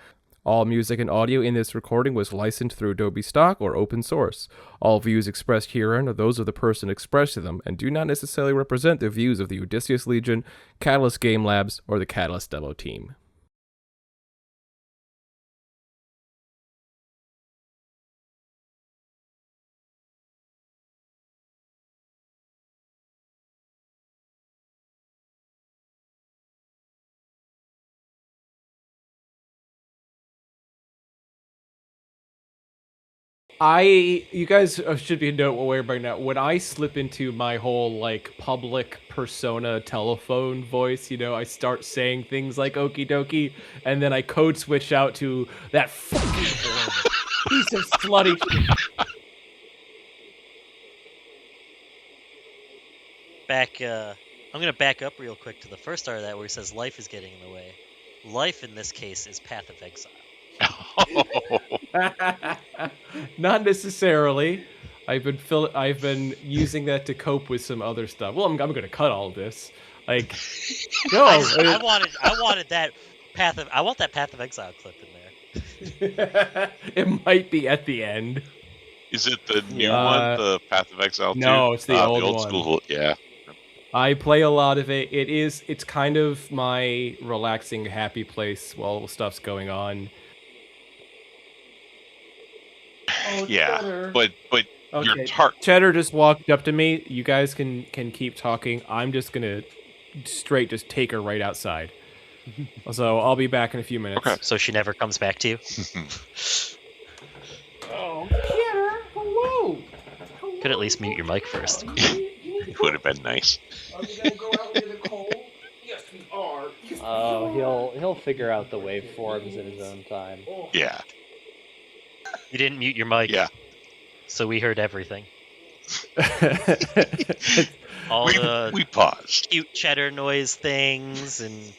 All music and audio in this recording was licensed through Adobe Stock or open source. All views expressed herein are those of the person expressing them and do not necessarily represent the views of the Odysseus Legion, Catalyst Game Labs, or the Catalyst Demo team. You guys should be aware by now, when I slip into my whole, public persona telephone voice, I start saying things like okie dokie, and then I code switch out to that fucking piece of slutty shit. back. I'm gonna back up real quick to the first part of that where he says life is getting in the way. Life in this case is Path of Exile. Not necessarily. I've been using that to cope with some other stuff. Well, I'm going to cut all of this. Like, no, I wanted that I want that Path of Exile clip in there. It might be at the end. Is it the new one, the Path of Exile 2? No, it's the old one. School. Yeah. I play a lot of it. It's kind of my relaxing, happy place while stuff's going on. Oh, yeah, but okay. your Cheddar just walked up to me. You guys can keep talking. I'm just gonna just take her right outside. So I'll be back in a few minutes. Okay. So she never comes back to you? Oh, Cheddar, hello. Could at least mute your mic first. It would have been nice. Are we gonna go out into the cold? Yes, we are. Oh, he'll figure out the waveforms in his own time. Yeah. You didn't mute your mic. Yeah. So we heard everything. We paused. Cute cheddar noise things and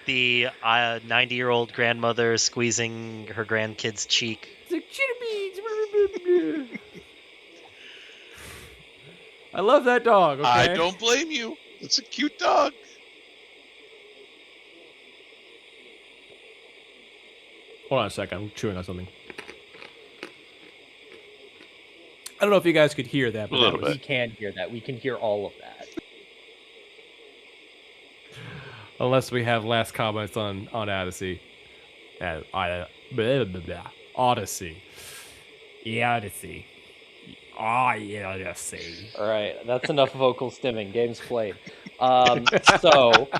the 90-year-old grandmother squeezing her grandkid's cheek. It's like cheddar beads. I love that dog. Okay? I don't blame you. It's a cute dog. Hold on a second. I'm chewing on something. I don't know if you guys could hear that. But A little We can hear that. We can hear all of that. Unless we have last comments on Odyssey. Odyssey. Yeah, Odyssey. Oh, yeah, Odyssey. All right, that's enough vocal stimming. Game's played. So